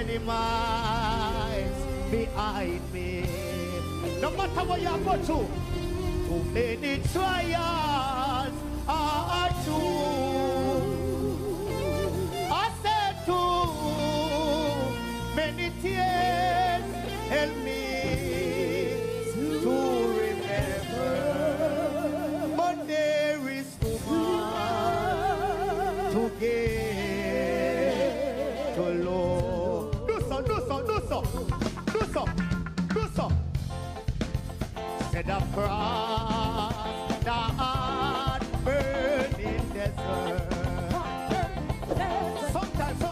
many miles behind me. No matter what you go through, too many trials are true. I said too many tears help me to remember, but there is too much to give to Lord. Do so. Set up across the hard burning desert. Sometimes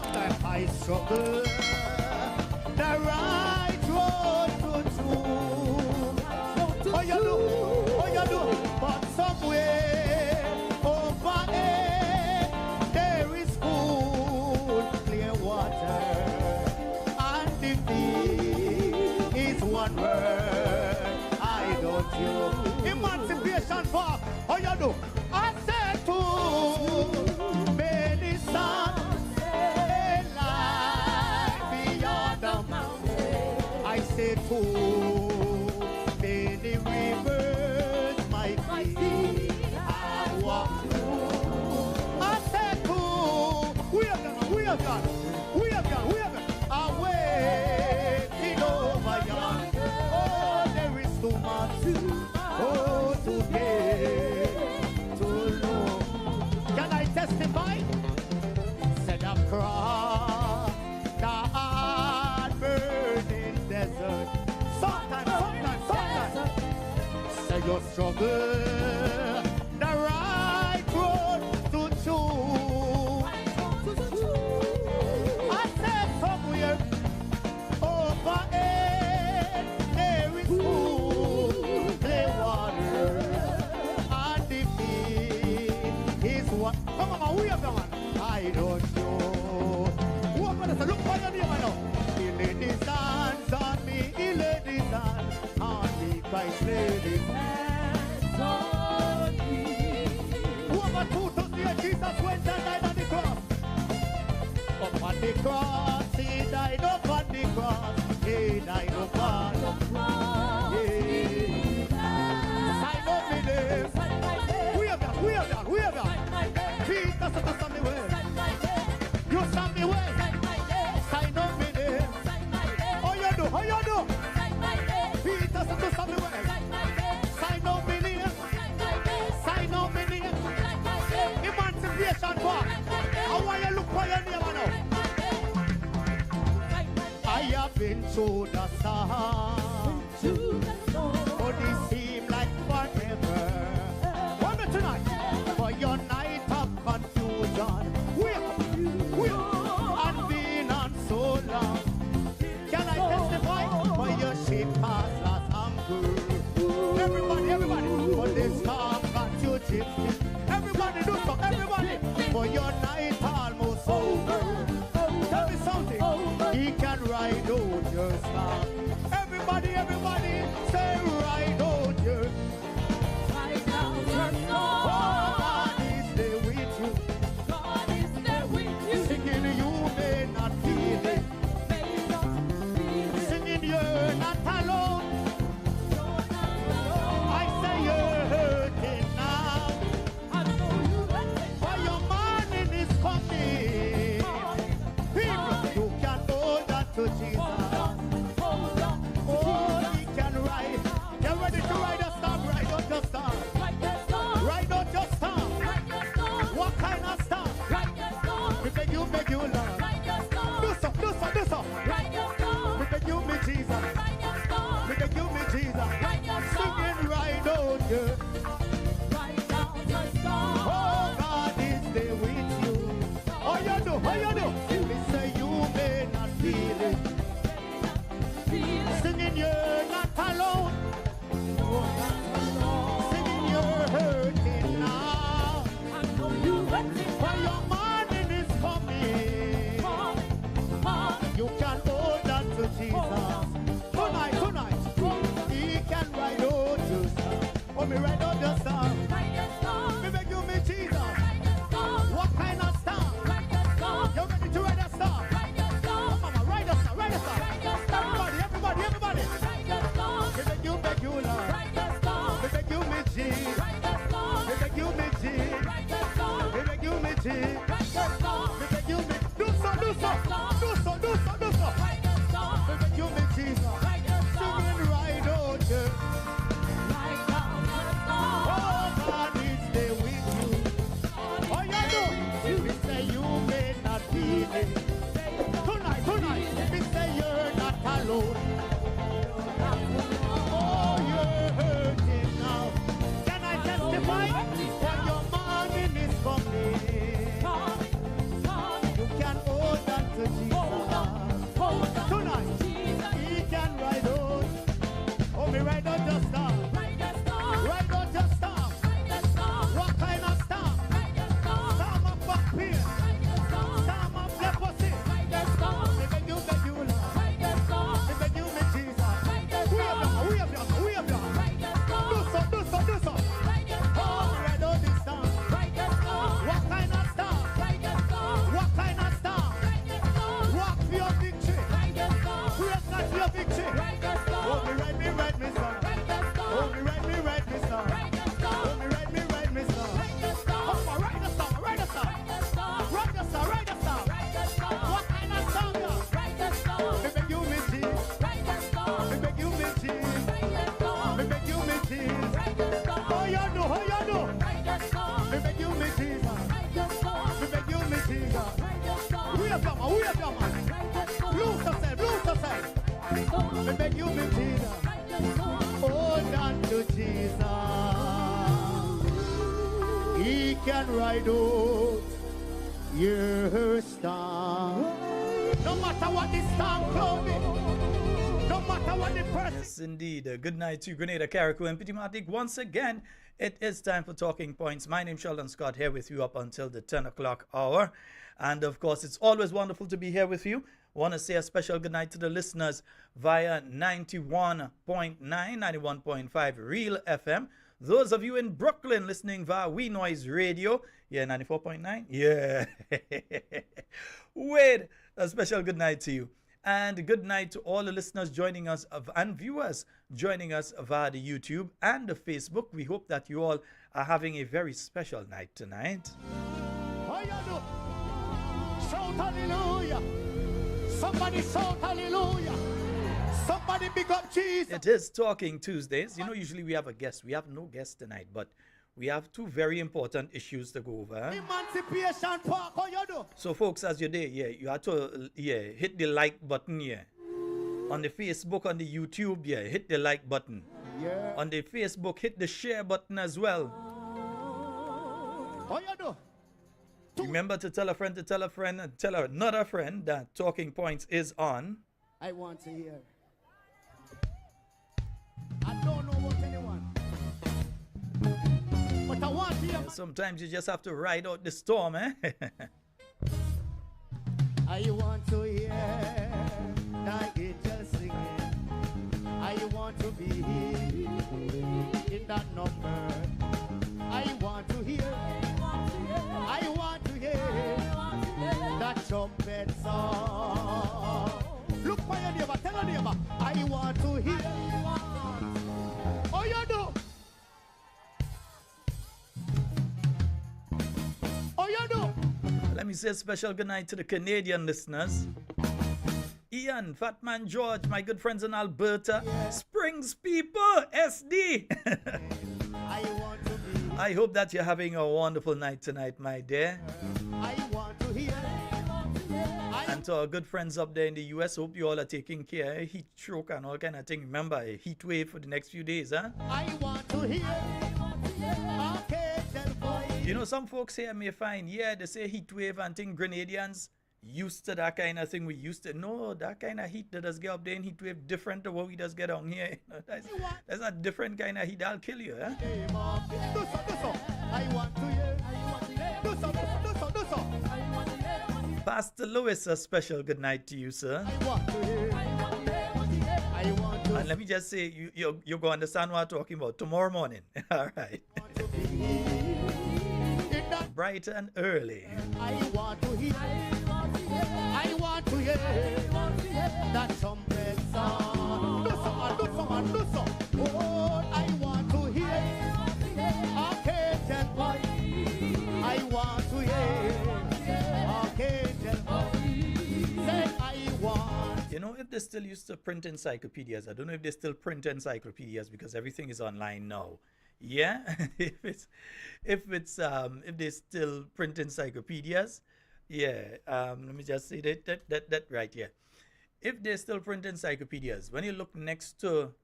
I struggle the right road to choose. Oh you do, but somewhere over there there is food, clear water, and defeat is one word. Don't you? Emancipation Park. Oh you do? I said too many suns lie beyond the mountain. I say too many rivers my feet have walked through. I said too, we have done. Away over yonder. Oh, there is too much to get to know. Can I testify? Set across the hard burning desert. Sometimes. Say your struggle, the right road to choose. I said somewhere over it there is food, clear water, and defeat is what. Come on, we have the one. I don't know. Who am I? Look for your name now. He laid his hands on me. He laid his hands on me. Christ laid his hands on me. Who am I to see Jesus went and died on the cross? Up on the cross, he died up on the cross. He died up on the cross. Sign up me name. We have done. Jesus to stand me way. You stand me way. Sign up me name. How you do? Jesus to stand me way. Sign up me name. Emancipation Park. How are you look for your name now? I have been through the storm, but it seemed like forever. One minute tonight, for your night of confusion, we have been on so long. Can I testify? For your ship has lost anchor. Everybody, for this storm got you gypsy. Everybody do so, everybody, for your night almost over. Tell me something. He can ride out your storm. Everybody, say ride out your. Ride out your storm. God is there with you. God is there with you. Singing you may not feel it. Singing you're not alone. I say you're hurting now. I know you're hurting. For your morning is coming. People, you can hold on to Jesus. Hold on. Oh, he can ride. Get ready to ride a storm. Ride out your storm. Ride your storm. Ride out your storm. Ride your storm. What kind of storm? Ride your storm. We beg you, Lord. Ride your storm. Do so. Ride your storm. We beg you, me Jesus. Ride your storm. We beg you, me Jesus. Ride your storm. Singing ride out your. Ride out your storm. Oh, God is there with you. How you do? We say you may not feel it. Singing you're not alone. Singing you're hurting now. I know you're hurting. For your morning is coming. You can hold on to Jesus. Tonight. He can ride out your storm. Oh, me ride Me beg you, me plead. Write your song. Hold on to Jesus. He can ride out your storm. No matter what the storm cloudy. No matter what the person. Yes, indeed. Good night to Grenada, Carriacou, and Pitimatic. Once again, it is time for Talking Points. My name's Sheldon Scott, here with you up until the 10 o'clock hour. And of course, it's always wonderful to be here with you. Want to say a special good night to the listeners via 91.9, 91.5 Real FM. Those of you in Brooklyn listening via We Noise Radio, yeah, 94.9, yeah. Wade, a special good night to you. And good night to all the listeners joining us and viewers joining us via the YouTube and the Facebook. We hope that you all are having a very special night tonight. How you do? Shout hallelujah. Somebody shout hallelujah. Somebody big up Jesus. It is Talking Tuesdays. You know, usually we have a guest. We have no guest tonight, but we have two very important issues to go over. Emancipation Park, how you do? So, folks, as you're there, yeah, you have to hit the like button, yeah. On the Facebook, on the YouTube, yeah, hit the like button. Yeah. On the Facebook, hit the share button as well. How you do? Remember to tell a friend, and tell another friend that Talking Points is on. I want to hear. I don't know about anyone. But I want to hear. Sometimes you just have to ride out the storm, eh? I want to hear the angels singing. I want to be in that number. I want to hear. I want to hear that trumpet song. Look for your neighbor. Tell your neighbor. I want to hear. Oh, you do. Oh, you do. Let me say a special good night to the Canadian listeners. Ian, Fatman George, my good friends in Alberta. Yeah. Springs people, SD. I want to be. I hope that you're having a wonderful night tonight, my dear. I want to hear. And to our good friends up there in the US, hope you all are taking care. Heat stroke and all kind of thing. Remember, a heat wave for the next few days, huh? I want to hear. You know, some folks here may find, yeah, they say heat wave and thing. Grenadians used to that kind of thing. We used to know that kind of heat that does get up there in heat wave different to what we does get down here. You know, that's a different kind of heat that'll kill you, huh? I want to hear. Pastor Lewis, a special good night to you, sir. I want to hear. I want to. And let me just say, you go understand what I'm talking about tomorrow morning. All right. Bright and early. I want to hear. I want to hear that trumpet song. Do some. Oh, I want to hear. Archangel voice. I want to hear. Archangel voice. Say I want. You know, if they still used to print encyclopedias, I don't know if they still print encyclopedias because everything is online now. Yeah, if they still print encyclopedias, yeah. Let me just say that right here. If they still print encyclopedias, when you look next to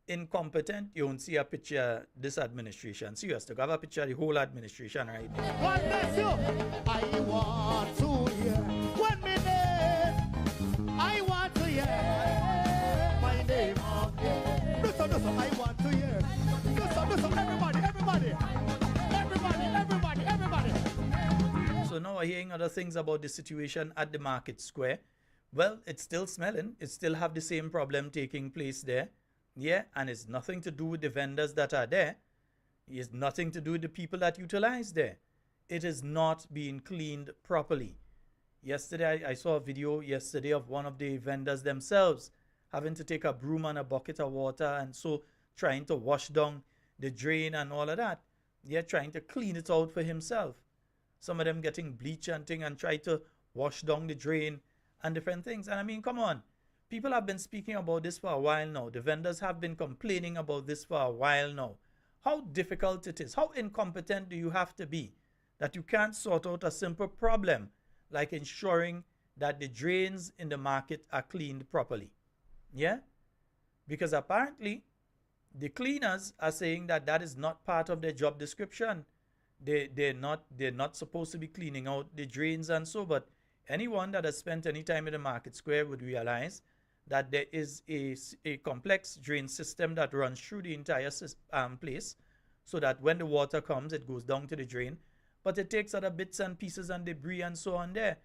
incompetent, you won't see a picture this administration. So you have to have a picture of the whole administration right there. God bless you. I want to hear. 1 minute. I want to hear my name of God. Do so. I want to hear. Do so. Everybody. So now we're hearing other things about the situation at the market square. Well, it's still smelling. It still have the same problem taking place there. Yeah, and it's nothing to do with the vendors that are there. It's nothing to do with the people that utilize there. It is not being cleaned properly. Yesterday, I saw a video yesterday of one of the vendors themselves having to take a broom and a bucket of water and so trying to wash down the drain and all of that. Yeah, trying to clean it out for himself. Some of them getting bleach and thing and try to wash down the drain and different things. And I mean, come on. People have been speaking about this for a while now. The vendors have been complaining about this for a while now. How difficult it is. How incompetent do you have to be that you can't sort out a simple problem like ensuring that the drains in the market are cleaned properly? Yeah? because apparently the cleaners are saying that that is not part of their job description. They're not supposed to be cleaning out the drains and so. But anyone that has spent any time in the market square would realize that there is a complex drain system that runs through the entire place, so that when the water comes, it goes down to the drain. But it takes other bits and pieces and debris and so on there.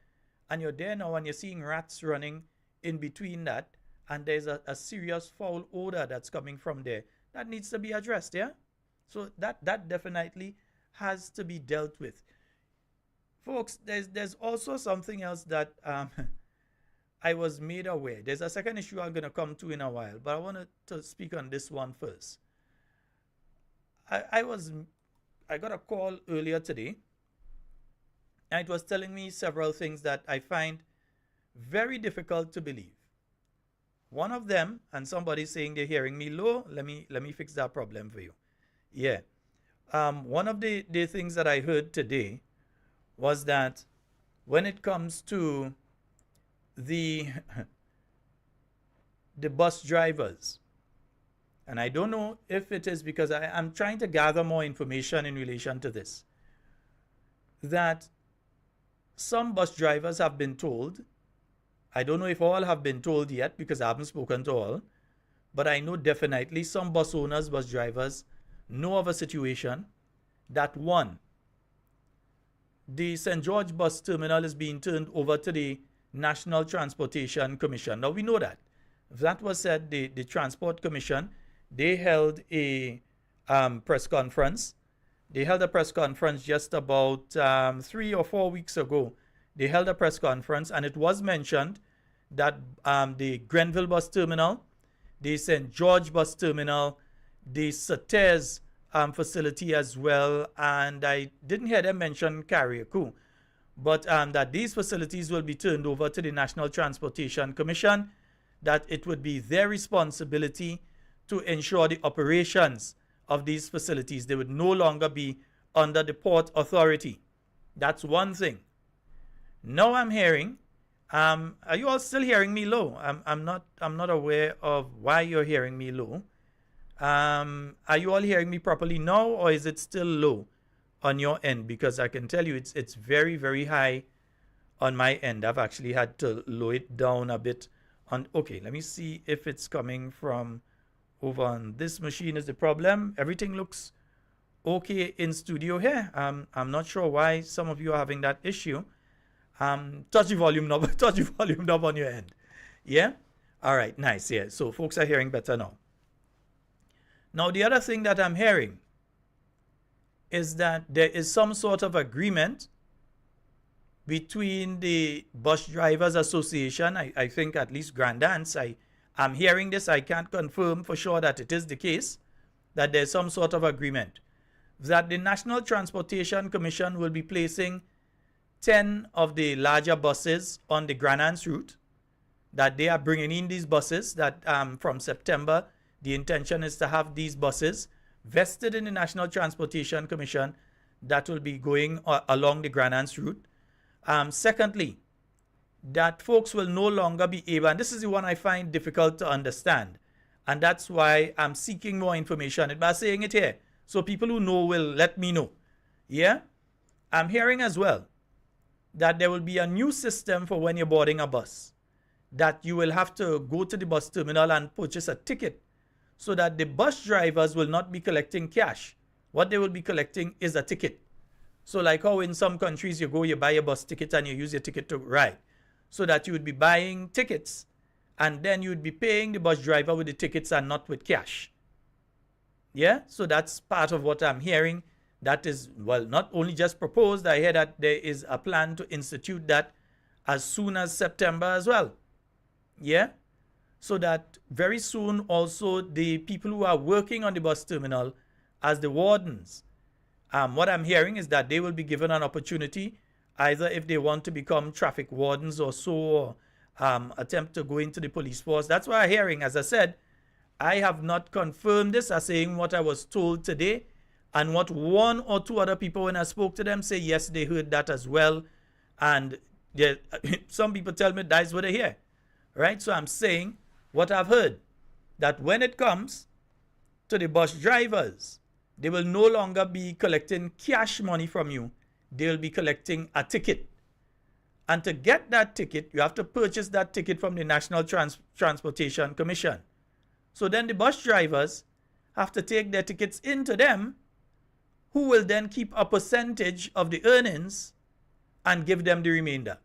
And you're there now and you're seeing rats running in between that. And there's a serious foul odor that's coming from there. That needs to be addressed, yeah? So that definitely has to be dealt with. Folks, there's also something else that I was made aware. There's a second issue I'm going to come to in a while, but I wanted to speak on this one first. I got a call earlier today, and it was telling me several things that I find very difficult to believe. One of them, and somebody saying they're hearing me low, let me fix that problem for you. Yeah. One of the things that I heard today was that when it comes to the bus drivers, and I don't know if it is because I'm trying to gather more information in relation to this, that some bus drivers have been told, I don't know if all have been told yet because I haven't spoken to all, but I know definitely some bus owners, bus drivers know of a situation that one, the St. George bus terminal is being turned over to the National Transportation Commission. Now we know that. If that was said, the Transport Commission, they held a press conference. They held a press conference just about 3 or 4 weeks ago. They held a press conference and it was mentioned that the Grenville bus terminal, the St. George bus terminal, the Sates facility as well, and I didn't hear them mention Carriacou, but that these facilities will be turned over to the National Transportation Commission, that it would be their responsibility to ensure the operations of these facilities. They would no longer be under the Port Authority. That's one thing. Now I'm hearing, are you all still hearing me low? I'm not aware of why you're hearing me low. Are you all hearing me properly now, or is it still low on your end? Because I can tell you it's very, very high on my end. I've actually had to lower it down a bit. Okay, let me see if it's coming from over on this machine is the problem. Everything looks okay in studio here. I'm not sure why some of you are having that issue. Touch the volume knob, touch the volume knob on your end. Yeah? All right, nice. Yeah, so folks are hearing better now. Now, the other thing that I'm hearing is that there is some sort of agreement between the Bus Drivers Association, I think at least Grenada. I'm hearing this, I can't confirm for sure that it is the case, that there's some sort of agreement, that the National Transportation Commission will be placing 10 of the larger buses on the Grenada route, that they are bringing in these buses, that from September, the intention is to have these buses vested in the National Transportation Commission that will be going along the Grenada route. Secondly, that folks will no longer be able, and this is the one I find difficult to understand, and that's why I'm seeking more information by saying it here, so people who know will let me know. Yeah? I'm hearing as well that there will be a new system for when you're boarding a bus, that you will have to go to the bus terminal and purchase a ticket, so that the bus drivers will not be collecting cash. What they will be collecting is a ticket. So like how in some countries you go, you buy a bus ticket and you use your ticket to ride. So that you would be buying tickets and then you would be paying the bus driver with the tickets and not with cash. Yeah, so that's part of what I'm hearing. That is, well, not only just proposed, I hear that there is a plan to institute that as soon as September as well. Yeah, so that very soon also the people who are working on the bus terminal as the wardens, what I'm hearing is that they will be given an opportunity, either if they want to become traffic wardens or so, or attempt to go into the police force. That's what I'm hearing. As I said, I have not confirmed this. I'm saying what I was told today, and what one or two other people, when I spoke to them, say yes, they heard that as well. And some people tell me that's what they hear. Right? So I'm saying what I've heard. that when it comes to the bus drivers, they will no longer be collecting cash money from you. They will be collecting a ticket. And to get that ticket, you have to purchase that ticket from the National Transportation Commission. So then the bus drivers have to take their tickets into them, who will then keep a percentage of the earnings and give them the remainder.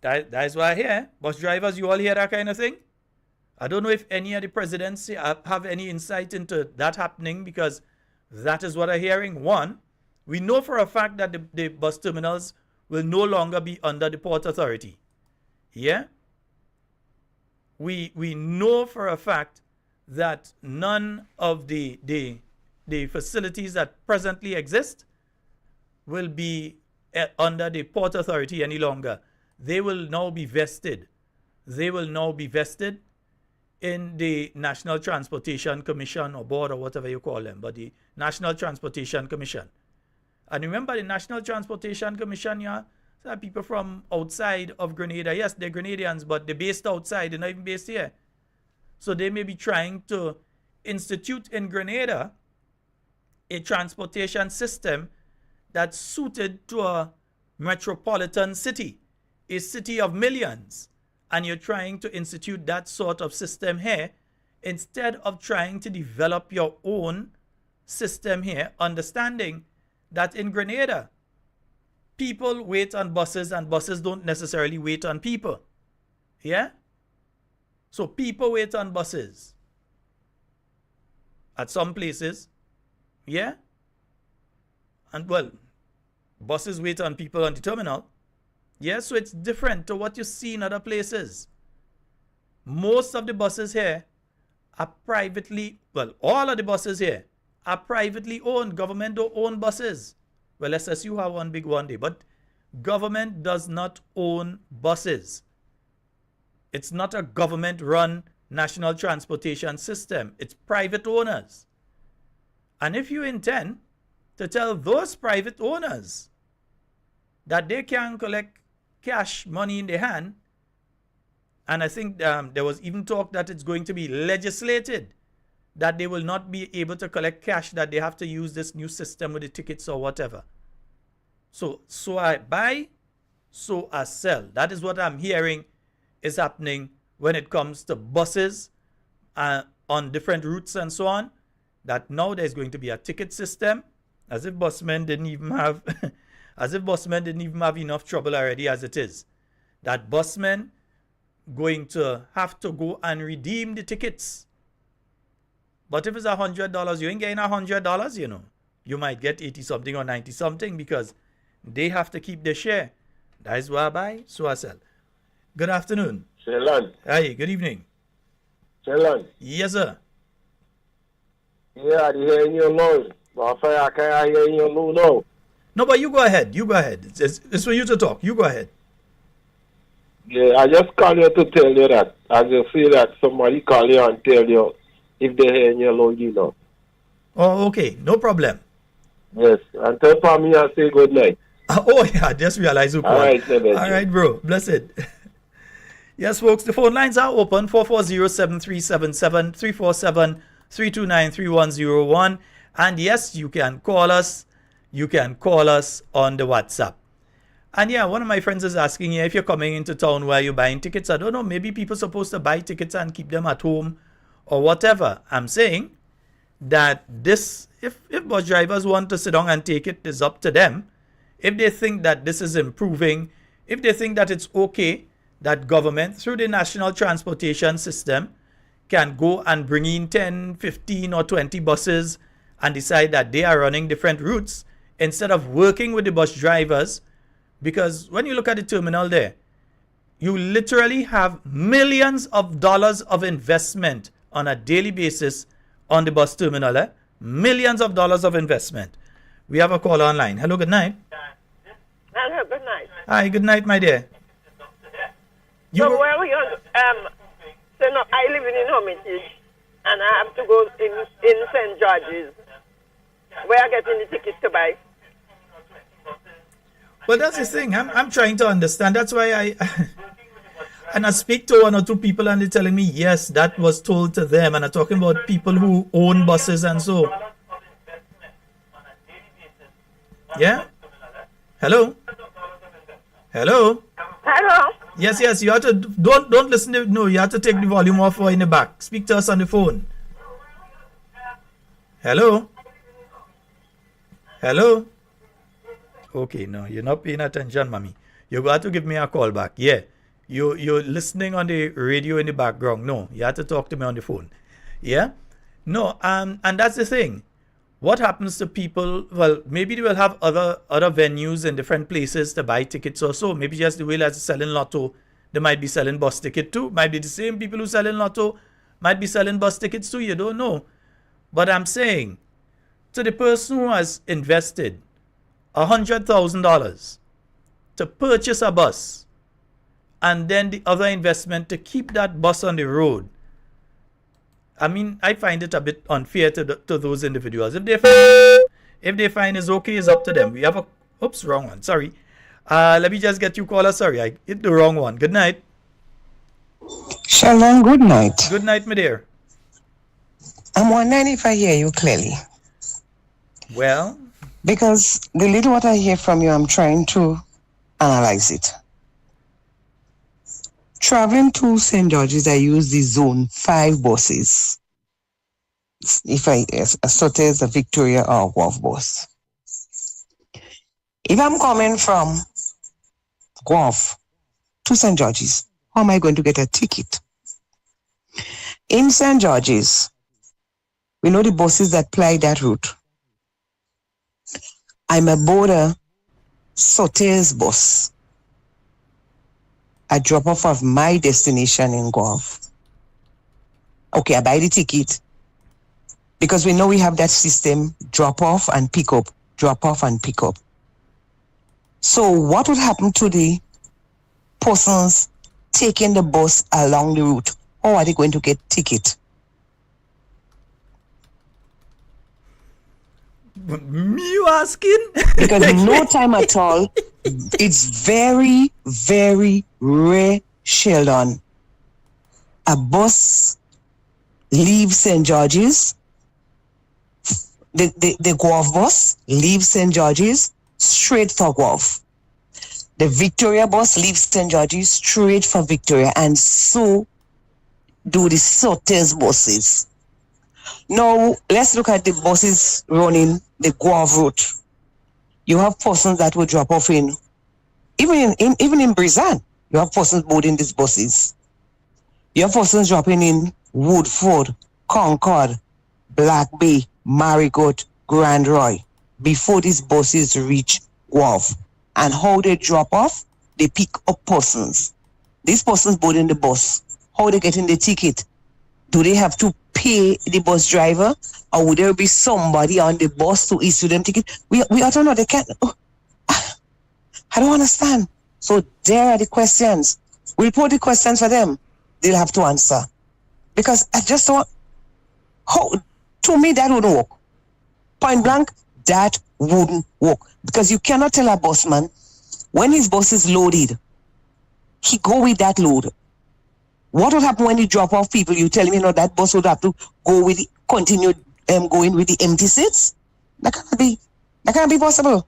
That is why I hear. Bus drivers, you all hear that kind of thing? I don't know if any of the presidents have any insight into that happening, because that is what I'm hearing. One, we know for a fact that the bus terminals will no longer be under the Port Authority. Yeah? We know for a fact that none of the facilities that presently exist will be under the Port Authority any longer. They will now be vested. They will now be vested in the National Transportation Commission or board or whatever you call them, but the National Transportation Commission. And remember, the National Transportation Commission, yeah, there are people from outside of Grenada. Yes, they're Grenadians, but they're based outside. They're not even based here. So they may be trying to institute in Grenada a transportation system that's suited to a metropolitan city, a city of millions. And you're trying to institute that sort of system here instead of trying to develop your own system here, understanding that in Grenada, people wait on buses and buses don't necessarily wait on people. Yeah? So people wait on buses at some places. Yeah? And well, buses wait on people on the terminal. Yeah, so it's different to what you see in other places. Most of the buses here are privately, well, all of the buses here are privately owned. Government don't own buses. Well, SSU have one big one day, but government does not own buses. It's not a government-run national transportation system. It's private owners. And if you intend to tell those private owners that they can collect cash money in their hand, and I think there was even talk that it's going to be legislated that they will not be able to collect cash, that they have to use this new system with the tickets or whatever. So I buy, so I sell. That is what I'm hearing is happening when it comes to buses on different routes and so on, that now there's going to be a ticket system, as if busmen didn't even have enough trouble already as it is. That busmen going to have to go and redeem the tickets. But if it's $100, you ain't getting $100, you know. You might get 80 something or 90 something because they have to keep their share. That is why I buy, so I sell. Good afternoon. Sheldon. Hi, good evening. Sheldon. Yes, sir. Yeah, I hear you noise. But I can't hear you now. No, but you go ahead. You go ahead. It's for you to talk. You go ahead. Yeah, I just call you to tell you that. As you see that somebody call you and tell you if they hear you loud, you know. Oh, okay. No problem. Yes. And tell for me and say good night. Oh, yeah. I just realized who called. All right, bro. Blessed. Yes, folks. The phone lines are open. 440-7377, 347-329-3101. And yes, you can call us. You can call us on the WhatsApp. And yeah, one of my friends is asking you if you're coming into town where you're buying tickets. I don't know, maybe people are supposed to buy tickets and keep them at home or whatever. I'm saying that this, if bus drivers want to sit down and take it, it's up to them. If they think that this is improving, if they think that it's okay that government, through the national transportation system, can go and bring in 10, 15 or 20 buses and decide that they are running different routes, instead of working with the bus drivers, because when you look at the terminal there, you literally have millions of dollars of investment on a daily basis on the bus terminal. Millions of dollars of investment. We have a call online. Hello, good night. Hello, good night. Hi, good night, my dear. So where we on? So no, I live in Hermitage, and I have to go in St. George's. Where I getting the tickets to buy? Well, that's the thing. I'm trying to understand. That's why And I speak to one or two people and they're telling me, yes, that was told to them. And I'm talking about people who own buses and so. Yeah? Hello? Hello? Hello? Yes, you have to, don't listen to, no, you have to take the volume off or in the back. Speak to us on the phone. Hello? Hello? Okay, no, you're not paying attention, mommy. You got to give me a call back. Yeah. You're listening on the radio in the background. No, you have to talk to me on the phone. Yeah? No, and that's the thing. What happens to people? Well, maybe they will have other venues in different places to buy tickets or so. Maybe just the way as selling lotto, they might be selling bus ticket too. Might be the same people who selling lotto might be selling bus tickets too. You don't know. But I'm saying, to the person who has invested $100,000 to purchase a bus, and then the other investment to keep that bus on the road, I mean, I find it a bit unfair to those individuals. If they find it's okay, it's up to them. We have a, oops, wrong one, sorry. Let me just get you caller, sorry, I hit the wrong one. Good night. Sheldon, good night. Good night, my dear. I'm wondering if I hear you clearly. Well? Because the little what I hear from you, I'm trying to analyze it. Traveling to St. George's, I use the Zone 5 buses. If I sort as a Victoria or Guelph bus. If I'm coming from Guelph to St. George's, how am I going to get a ticket? In St. George's, we know the buses that ply that route. I'm aboard a Sauter's bus. I drop off of my destination in Guelph. Okay, I buy the ticket. Because we know we have that system, drop off and pick up, drop off and pick up. So what would happen to the persons taking the bus along the route? How are they going to get ticket? Me you asking? Because no time at all, it's very, very rare, Sheldon. A bus leaves St. George's, the Guelph bus leaves St. George's straight for Guelph. The Victoria bus leaves St. George's straight for Victoria, and so do the Sauter's buses. Now, let's look at the buses running the Guelph route. You have persons that will drop off in, even in Brizan, you have persons boarding these buses. You have persons dropping in Woodford, Concord, Black Bay, Marigot, Grand Roy, before these buses reach Guelph. And how they drop off, they pick up persons. These persons boarding the bus, how they getting the ticket? Do they have to pay the bus driver, or would there be somebody on the bus to issue them ticket? We ought to know. They can't. Oh, I don't understand. So there are the questions. We'll put the questions for them. They'll have to answer. Because I just don't. How, to me, that wouldn't work. Point blank, that wouldn't work. Because you cannot tell a busman when his bus is loaded, he go with that load. What would happen when you drop off people? You tell me, that bus would have to go with continue going with the empty seats? That cannot be possible.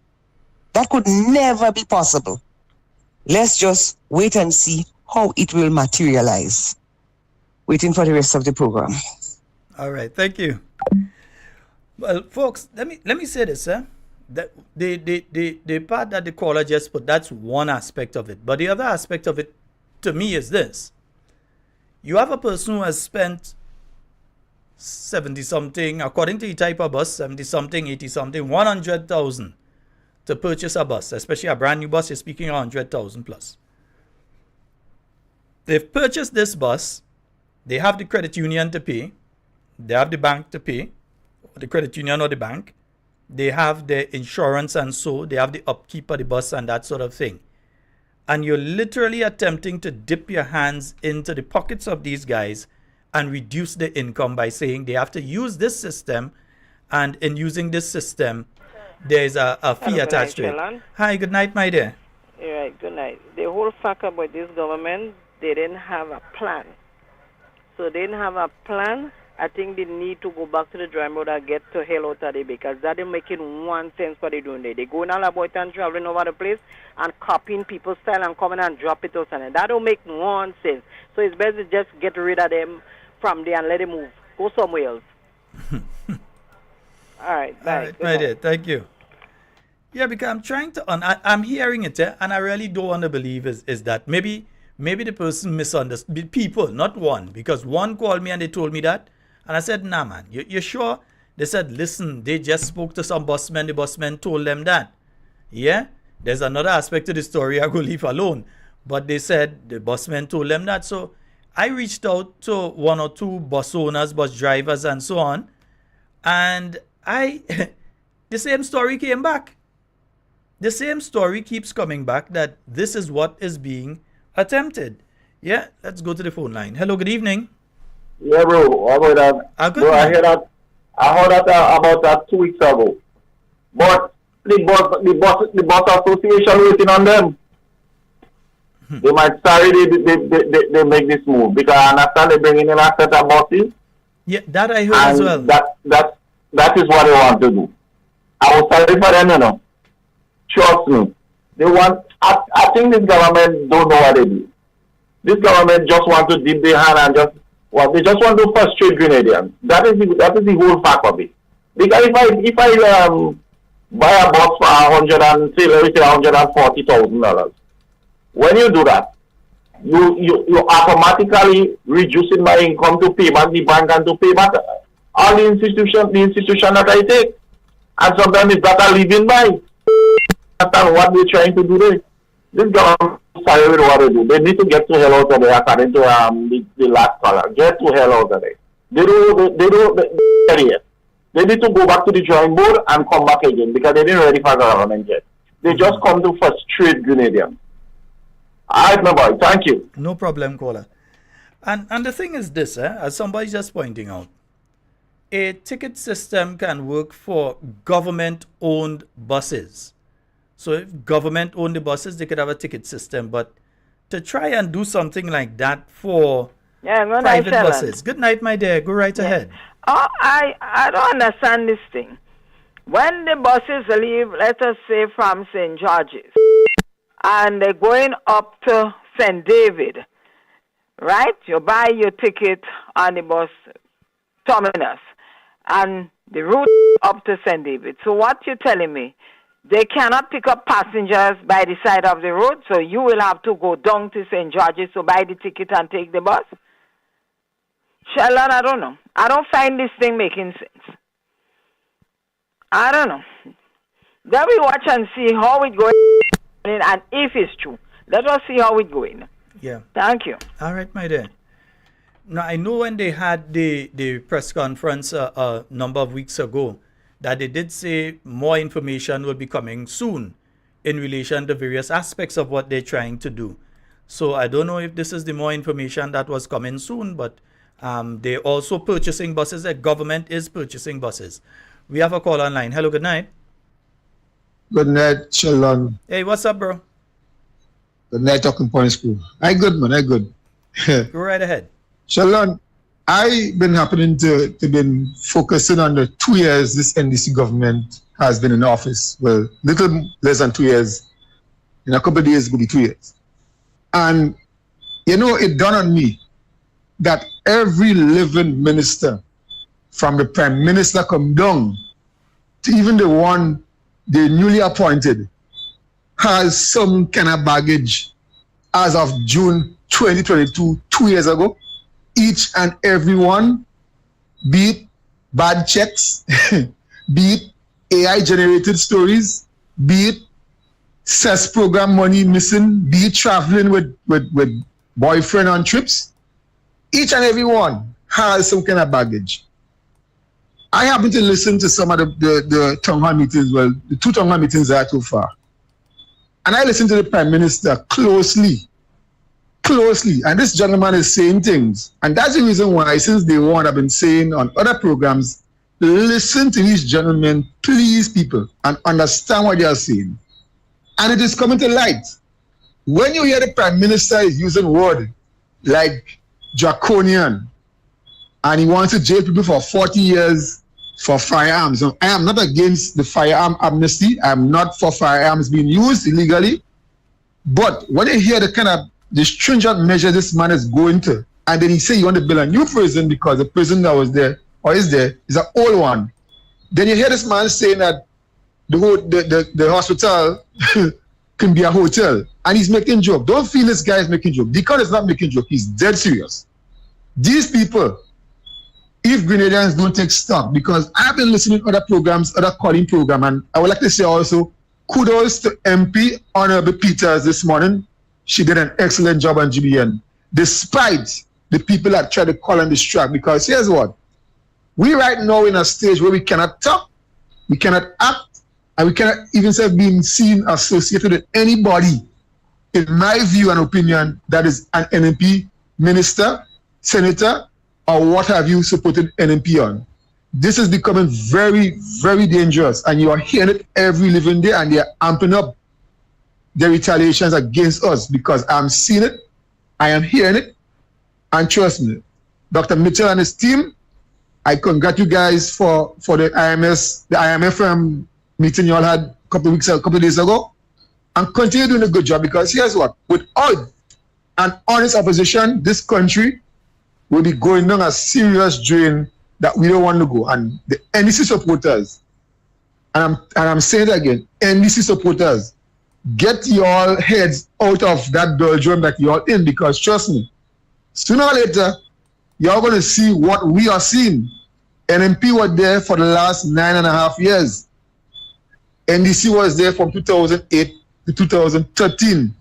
That could never be possible. Let's just wait and see how it will materialize. Waiting for the rest of the program. All right, thank you. Well, folks, let me say this, that the part that the caller just put, that's one aspect of it. But the other aspect of it, to me, is this. You have a person who has spent 70-something, according to the type of bus, 70-something, 80-something, 100,000 to purchase a bus, especially a brand new bus. You're speaking 100,000 plus. They've purchased this bus. They have the credit union to pay. They have the bank to pay, the credit union or the bank. They have the insurance and so they have the upkeep of the bus and that sort of thing. And you're literally attempting to dip your hands into the pockets of these guys and reduce the income by saying they have to use this system, and in using this system, there's a fee attached to it. Hi, good night, my dear. All right, good night. The whole fact about this government, they didn't have a plan. So they didn't have a plan. I think they need to go back to the drawing board and get to hell out of it because that ain't making one sense what they're doing there. They going all about and traveling over the place and copying people's style and coming and drop it out and that don't make one sense. So it's best to just get rid of them from there and let them move. Go somewhere else. All right, bye. All right, my dear, thank you. Yeah, because I'm trying to, I'm hearing it, and I really don't want to believe is that maybe the person misunderstood people, not one, because one called me and they told me that, and I said, nah, man, you sure? They said, listen, they just spoke to some busmen, the busmen told them that. Yeah, there's another aspect to the story I go leave alone, but they said the busmen told them that, so I reached out to one or two bus owners, bus drivers, and so on, and the same story came back. The same story keeps coming back that this is what is being attempted. Yeah, let's go to the phone line. Hello, good evening. Yeah, bro. How about that? Bro, I heard that about that 2 weeks ago. But the bus association waiting on them. They might sorry they make this move because I understand they bringing in a set of buses. Yeah, that I heard as well. That is what they want to do. I was sorry for them, you know. Trust me. They want. I think this government don't know what they do. This government just want to dip their hand and they just want to frustrate Grenadians. That is the whole fact of it. Because if I buy a bus for $140,000, when you do that, you automatically reducing my income to pay back the bank and to pay back all the institution that I take. And sometimes it's that I live in by. Understand what they're trying to do there. This government is sorry with what they do. They need to get to hell out of there according to the last caller. Get to hell out of there. They need to go back to the drawing board and come back again because they didn't ready for government yet. They just come to frustrate Grenadians. All right, my boy. Thank you. No problem, caller. And the thing is this, as somebody's just pointing out, a ticket system can work for government-owned buses. So if government owned the buses, they could have a ticket system. But to try and do something like that for private buses. Good night, my dear. Go right ahead. Oh, I don't understand this thing. When the buses leave, let us say from St. George's, and they're going up to St. David, right? You buy your ticket on the bus terminus, and the route up to St. David. So what you're telling me, they cannot pick up passengers by the side of the road, so you will have to go down to St. George's to buy the ticket and take the bus? Sheldon, I don't know. I don't find this thing making sense. I don't know. Then we watch and see how it going and if it's true. Let us see how it's going. Yeah. Thank you. All right, my dear. Now, I know when they had the press conference a number of weeks ago, that they did say more information will be coming soon in relation to various aspects of what they're trying to do. So I don't know if this is the more information that was coming soon, but they're also purchasing buses. The government is purchasing buses. We have a call online. Hello, good night. Good night, Sheldon. Hey, what's up, bro? Good night, Talking Point School. I good, man. I good. Go right ahead. Sheldon, I've been happening to been focusing on the 2 years this NDC government has been in office. Well, little less than 2 years. In a couple of days, it will be 2 years. And, you know, it dawned on me that every living minister, from the prime minister come down to even the one they newly appointed, has some kind of baggage as of June 2022, 2 years ago. Each and every one, be it bad checks, be it AI-generated stories, be it CES program money missing, be it traveling with boyfriend on trips, each and every one has some kind of baggage. I happen to listen to some of the town hall meetings, well, the two town hall meetings I had so far. And I listened to the Prime Minister closely. And this gentleman is saying things. And that's the reason why, since day one, I've been saying on other programs, listen to these gentlemen, please, people, and understand what they are saying. And it is coming to light. When you hear the Prime Minister is using word like draconian, and he wants to jail people for 40 years for firearms. So I am not against the firearm amnesty. I am not for firearms being used illegally. But when you hear the stringent measure this man is going to, and then he say you want to build a new prison because the prison that was there or is there is an old one. Then you hear this man saying that the hospital can be a hotel, and he's making joke. Don't feel this guy is making joke. Deacon is not making joke. He's dead serious. These people, if Grenadians don't take stock, because I've been listening to other programs, other calling program, and I would like to say also kudos to MP Honorable Peters this morning. She did an excellent job on GBN, despite the people that try to call and distract. Because here's what, we right now in a stage where we cannot talk, we cannot act, and we cannot even say being seen associated with anybody, in my view and opinion, that is an NMP minister, senator, or what have you supported NMP on. This is becoming very, very dangerous, and you are hearing it every living day, and they are amping up their retaliations against us, because I'm seeing it, I am hearing it, and trust me, Dr. Mitchell and his team, I congratulate you guys for the IMF meeting you all had a couple of days ago, and continue doing a good job, because here's what, without an honest opposition, this country will be going down a serious drain that we don't want to go. And the NDC supporters, and I'm saying it again, NDC supporters, get your heads out of that doldrum that you're in, because trust me, sooner or later, you're going to see what we are seeing. NMP was there for the last 9.5 years. NDC was there from 2008 to 2013.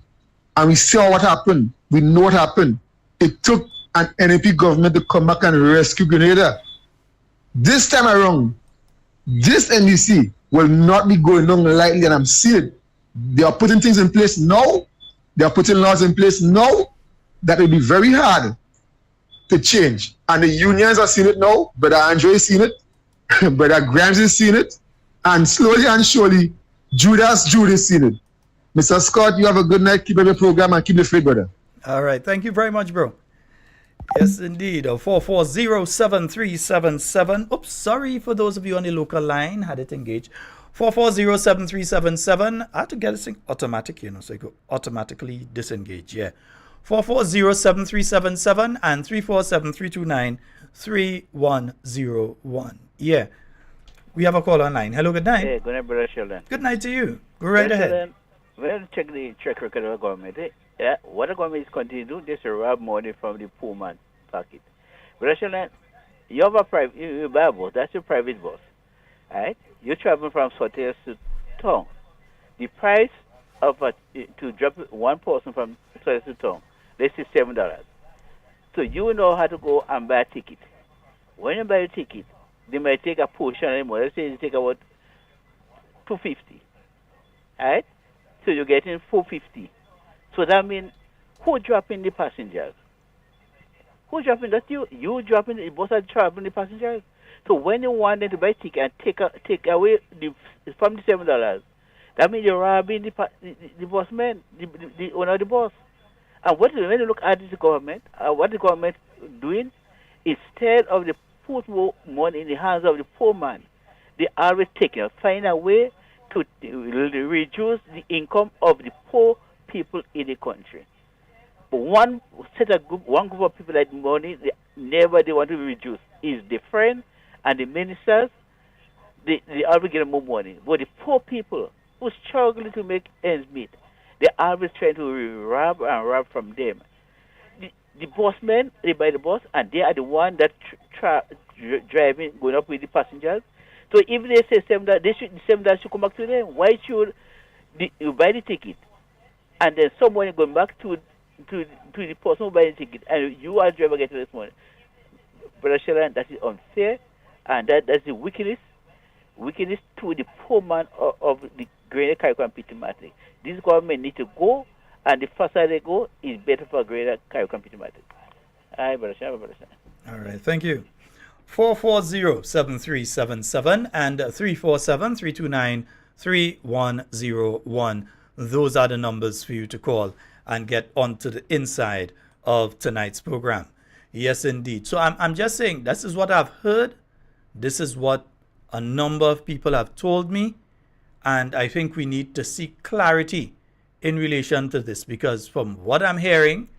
And we saw what happened. We know what happened. It took an NMP government to come back and rescue Grenada. This time around, this NDC will not be going on lightly, and I'm seeing it. They are putting things in place now. They are putting laws in place now that will be very hard to change. And the unions are seeing it now. Brother Andre is seeing it. Brother Grimes is seeing it. And slowly and surely, Judas is seeing it. Mr. Scott, you have a good night. Keep up your program and keep the faith, brother. All right. Thank you very much, bro. Yes, indeed. 440-7377. Oops, sorry for those of you on the local line. Had it engaged. 440-7377. I had to get this thing automatic, so I could automatically disengage. Yeah. 440-7377 and 347-329-3101. Yeah. We have a call online. Hello, good night. Hey, good night, Brother Sheldon. Good night to you. Go right ahead. Sheldon, we'll check the track record of the government. Yeah, what the government is continuing to do, just to rob money from the poor man's pocket. Brother Sheldon, you have a private, you buy a bus, that's your private bus. Right? You're traveling from Sotes to town. The price of to drop one person from Sotes to town, let's say $7. So you know how to go and buy a ticket. When you buy a ticket, they might take a portion anymore. Let's say they take about $250. Right? So you're getting $450. So that means who dropping the passengers? Who dropping that? You dropping the bus are traveling the passengers. So when you want them to buy a ticket and take away from the $7, that means you're robbing the busman, the owner of the bus. And when you look at this government, what the government doing, instead of the put more money in the hands of the poor man, they always find a way to reduce the income of the poor people in the country. But one group of people that money they want to reduce is the friend and the ministers. They always get more money. But the poor people who struggling to make ends meet, they always trying to rob from them. The bossmen, they buy the bus, and they are the one that driving, going up with the passengers. So if they say $7, the $7 should come back to them. Why should you buy the ticket, and then someone going back to the person who buy the ticket, and you are the driver getting this money? Brother Sheldon, that is unfair, and that's the wickedness to the poor man of the Grenada, Carriacou, and Pitamatic. This government need to go, and the faster they go, is better for Grenada, Carriacou, and Pitamatic. All right, Brother Sheldon. All right, thank you. 440-7377 and 347-329-3101. Those are the numbers for you to call and get onto the inside of tonight's program. Yes, indeed. So I'm just saying, this is what I've heard. This is what a number of people have told me. And I think we need to seek clarity in relation to this, because from what I'm hearing,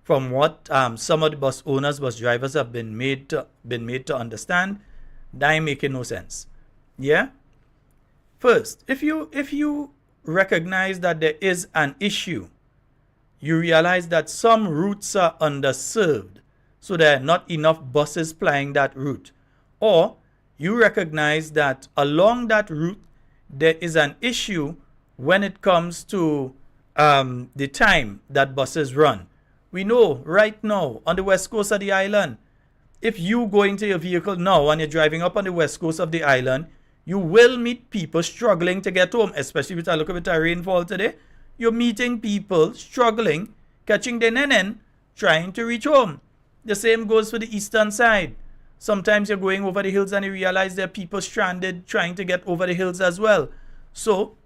from what some of the bus owners, bus drivers have been made to understand, that ain't making no sense. Yeah? First, if you recognize that there is an issue, you realize that some routes are underserved, so there are not enough buses plying that route. Or you recognize that along that route, there is an issue when it comes to the time that buses run. We know right now on the west coast of the island, if you go into your vehicle now and you're driving up on the west coast of the island, you will meet people struggling to get home, especially with a look at the rainfall today. You're meeting people struggling, catching their nenen, trying to reach home. The same goes for the eastern side. Sometimes you're going over the hills and you realize there are people stranded trying to get over the hills as well. So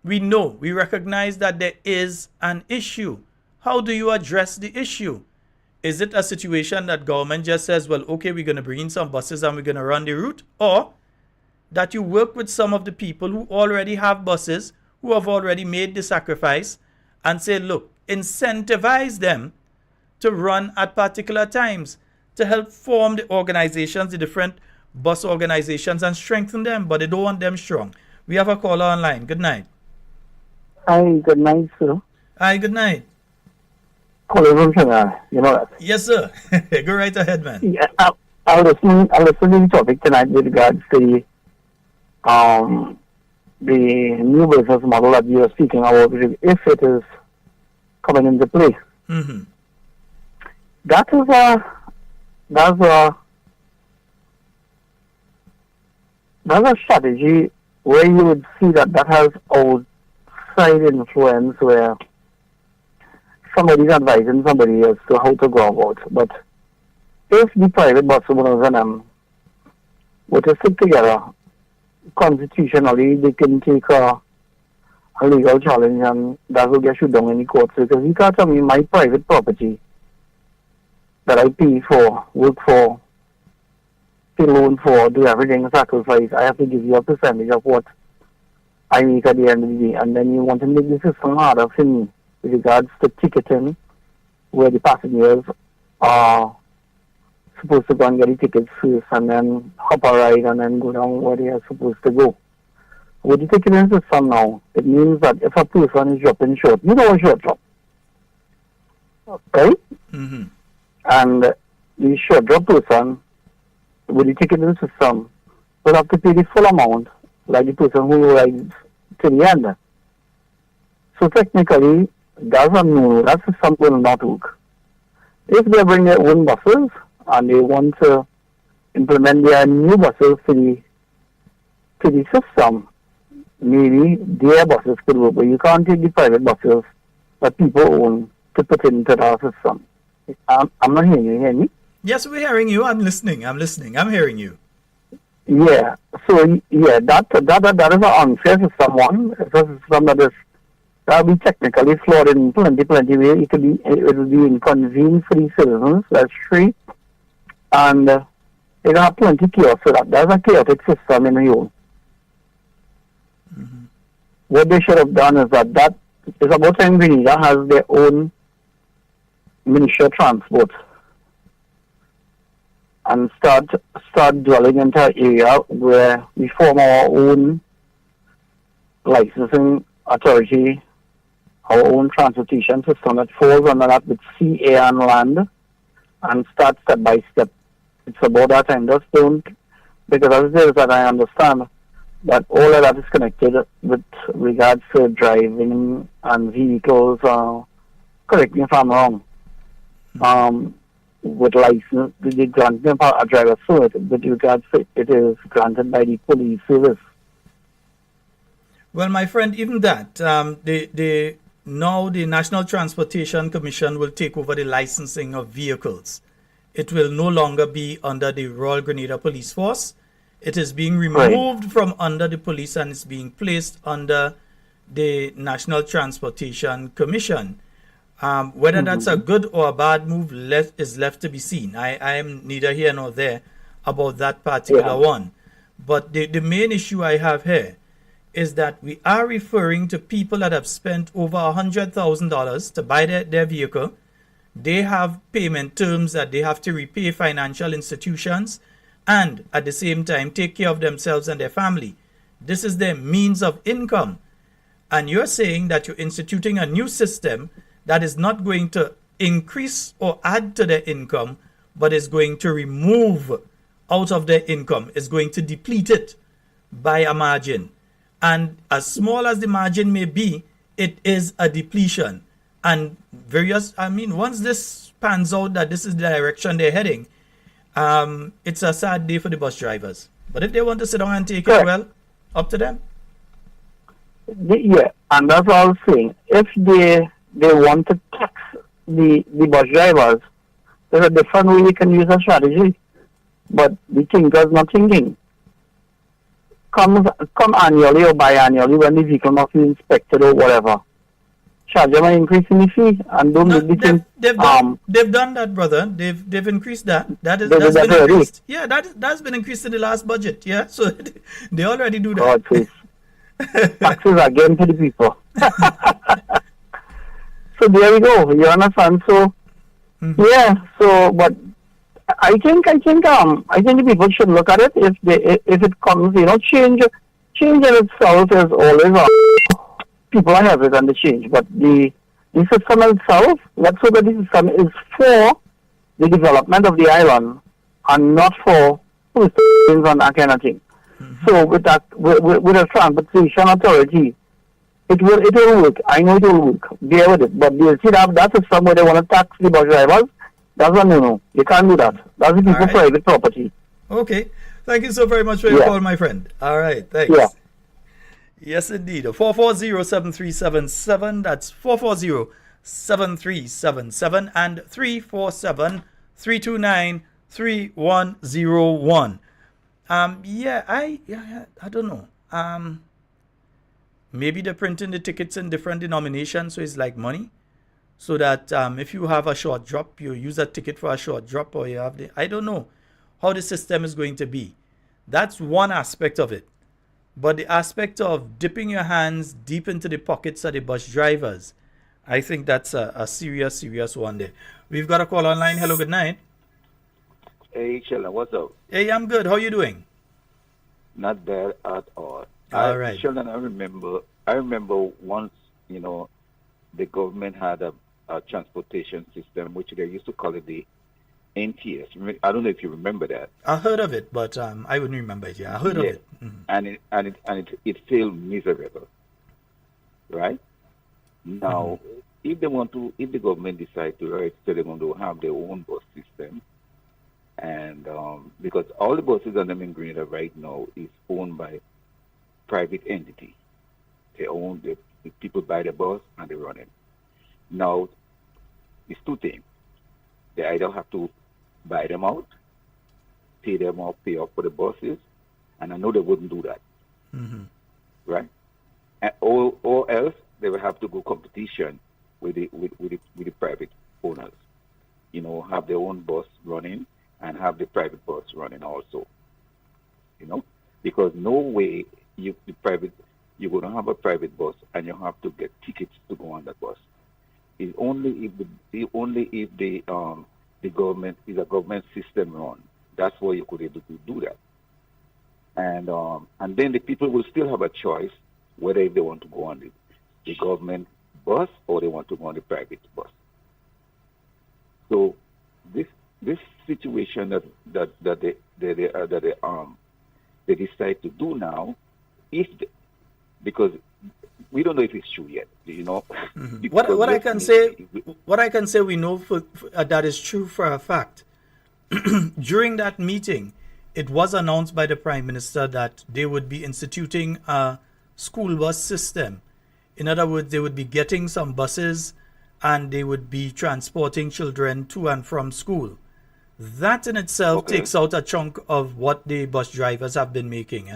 we recognize that there is an issue. How do you address the issue? Is it a situation that government just says, well, okay, we're going to bring in some buses and we're going to run the route? Or that you work with some of the people who already have buses, who have already made the sacrifice, and say, look, incentivize them to run at particular times, to help form the organizations, the different bus organizations, and strengthen them, but they don't want them strong. We have a caller online. Good night. Hi, good night, sir. Hi, good night. Calling from Trinidad, you know that. Yes, sir. Go right ahead, man. Yeah, I was listening to the topic tonight with regards to the new business model that you were speaking about, if it is coming into play. Mm-hmm. That's a strategy where you would see that has outside influence, where somebody's advising somebody else to how to go about. But if the private bus owners and them were to stick together constitutionally, they can take a legal challenge, and that will get you down in the courts. Because you can't tell me my private property that I pay for, work for, pay loan for, do everything, sacrifice, I have to give you a percentage of what I make at the end of the day. And then you want to make the system harder for me with regards to ticketing, where the passengers are supposed to go and get the tickets first and then hop a ride and then go down where they are supposed to go. With the ticketing system now, it means that if a person is dropping short, you know a short drop, right? Mm-hmm. And the short drop person, with the ticketing system, will have to pay the full amount, like the person who rides to the end. So technically, that's a no, that system will not work. If they bring their own buses and they want to implement their new buses to the system, maybe their buses could work, but you can't take the private buses that people own to put into that system. I'm not hearing you. Hear me? Yes, we're hearing you. I'm listening. I'm hearing you. Yeah. So yeah, that is an unfair system. One, it's a system that will be technically flawed in plenty ways. It will be inconvenient for the citizens. That's true. And it will have plenty chaos. So that's a chaotic system in the whole. Mm-hmm. What they should have done is that is about time Grenada has their own Ministry of Transport and start dwelling into an area where we form our own licensing authority, our own transportation system that falls under that with sea, air, and land, and start step by step. It's about that time. Just don't, because as it is that I understand that all of that is connected with regards to driving and vehicles. Correct me if I'm wrong. With license, the granting a driver cert, with regards to it is granted by the police service. Well, my friend, even that, now the National Transportation Commission will take over the licensing of vehicles. It will no longer be under the Royal Grenada Police Force. It is being removed from under the police and is being placed under the National Transportation Commission. Whether that's a good or a bad move is left to be seen. I am neither here nor there about that particular one. But the main issue I have here is that we are referring to people that have spent over $100,000 to buy their vehicle. They have payment terms that they have to repay financial institutions and at the same time take care of themselves and their family. This is their means of income. And you're saying that you're instituting a new system that is not going to increase or add to their income, but is going to remove out of their income, is going to deplete it by a margin. And as small as the margin may be, it is a depletion. And once this pans out that this is the direction they're heading, it's a sad day for the bus drivers. But if they want to sit down and take it, well, up to them. Yeah, and that's all I'm saying. If they want to tax the bus drivers, there's a different way you can use a strategy. But the thinkers not thinking. Come annually or biannually when the vehicle must be inspected or whatever. Charge them an increase in the fee and don't make the thing. They've done that, brother. They've increased that. That's been increased. Yeah, that's been increased in the last budget. Yeah, so they already do that. God, please. Taxes again to the people. So there we go. You understand? So yeah. So, but I think the people should look at it. If it comes, change in itself is always people are hesitant to change. But the system itself, let's hope that the system is for the development of the island and not for things and that kind of thing. So with that, with a transportation authority, it will work. I know it will work. Bear with it. But you see that system where they want to tax the bus drivers, that's a no. You can't do that. That's the people's private property. Okay. Thank you so very much for your call, my friend. All right. Thanks. Yeah. Yes, indeed. 440-7377. That's 440-7377 and 347-329-3101. I don't know. Maybe they're printing the tickets in different denominations, so it's like money. So that if you have a short drop, you use a ticket for a short drop, or you have I don't know how the system is going to be. That's one aspect of it. But the aspect of dipping your hands deep into the pockets of the bus drivers, I think that's a serious one there. We've got a call online. Hello, good night. Hey, Sheldon, what's up? Hey, I'm good. How are you doing? Not bad at all. All right. Sheldon, I remember once, the government had a transportation system, which they used to call it the NTS. I don't know if you remember that. I heard of it, but I wouldn't remember it. Yeah, I heard of it. And it failed miserable, right? Now, if the government decide to, so they're going to have their own bus system, and because all the buses on them in Grenada right now is owned by private entity. They own the people buy the bus and they run it. Now, it's two things. They either have to buy them out, pay them off, pay off for the buses, and I know they wouldn't do that, right? And, or else they will have to go competition with the private owners. Have their own bus running and have the private bus running also. Because no way you're going to have a private bus and you have to get tickets to go on that bus. It's only if the government is a government system run. That's why you could able to do that. And then the people will still have a choice whether if they want to go on the government bus or they want to go on the private bus. So this situation that they decide to do now, because we don't know if it's true yet, What I can say, we know that is true for a fact. During that meeting, it was announced by the Prime Minister that they would be instituting a school bus system. In other words, they would be getting some buses and they would be transporting children to and from school. That in itself takes out a chunk of what the bus drivers have been making.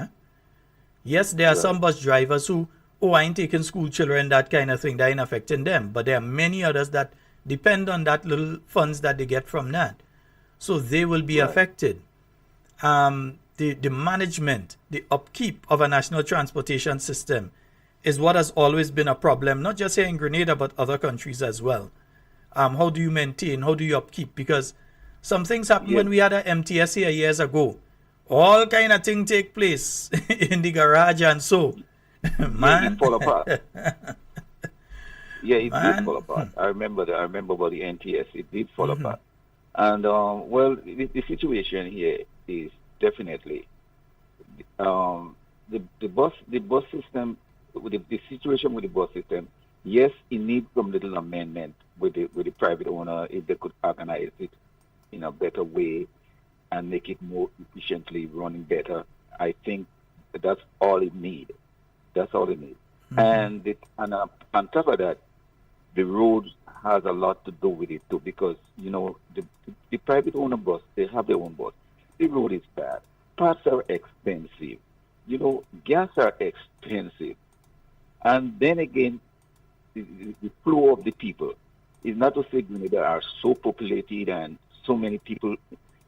Yes, there are some bus drivers who oh, I ain't taking school children, that kind of thing, that ain't affecting them. But there are many others that depend on that little funds that they get from that. So they will be affected. The management, the upkeep of a national transportation system is what has always been a problem, not just here in Grenada, but other countries as well. How do you maintain? How do you upkeep? Because some things happened when we had a MTS here years ago. All kind of things take place in the garage and so. Man. It fall apart. It did fall apart. I remember about the NTS. It did fall apart. And well, the situation here is definitely the bus system. The situation with the bus system, yes, it needs some little amendment with the private owner if they could organize it in a better way and make it more efficiently running better. I think that's all it needs. That's all it needs. And on top of that, the roads has a lot to do with it too, because the private owner bus, they have their own bus. The road is bad. Parts are expensive. Gas are expensive. And then again, the flow of the people is not to say Grenada are so populated and so many people.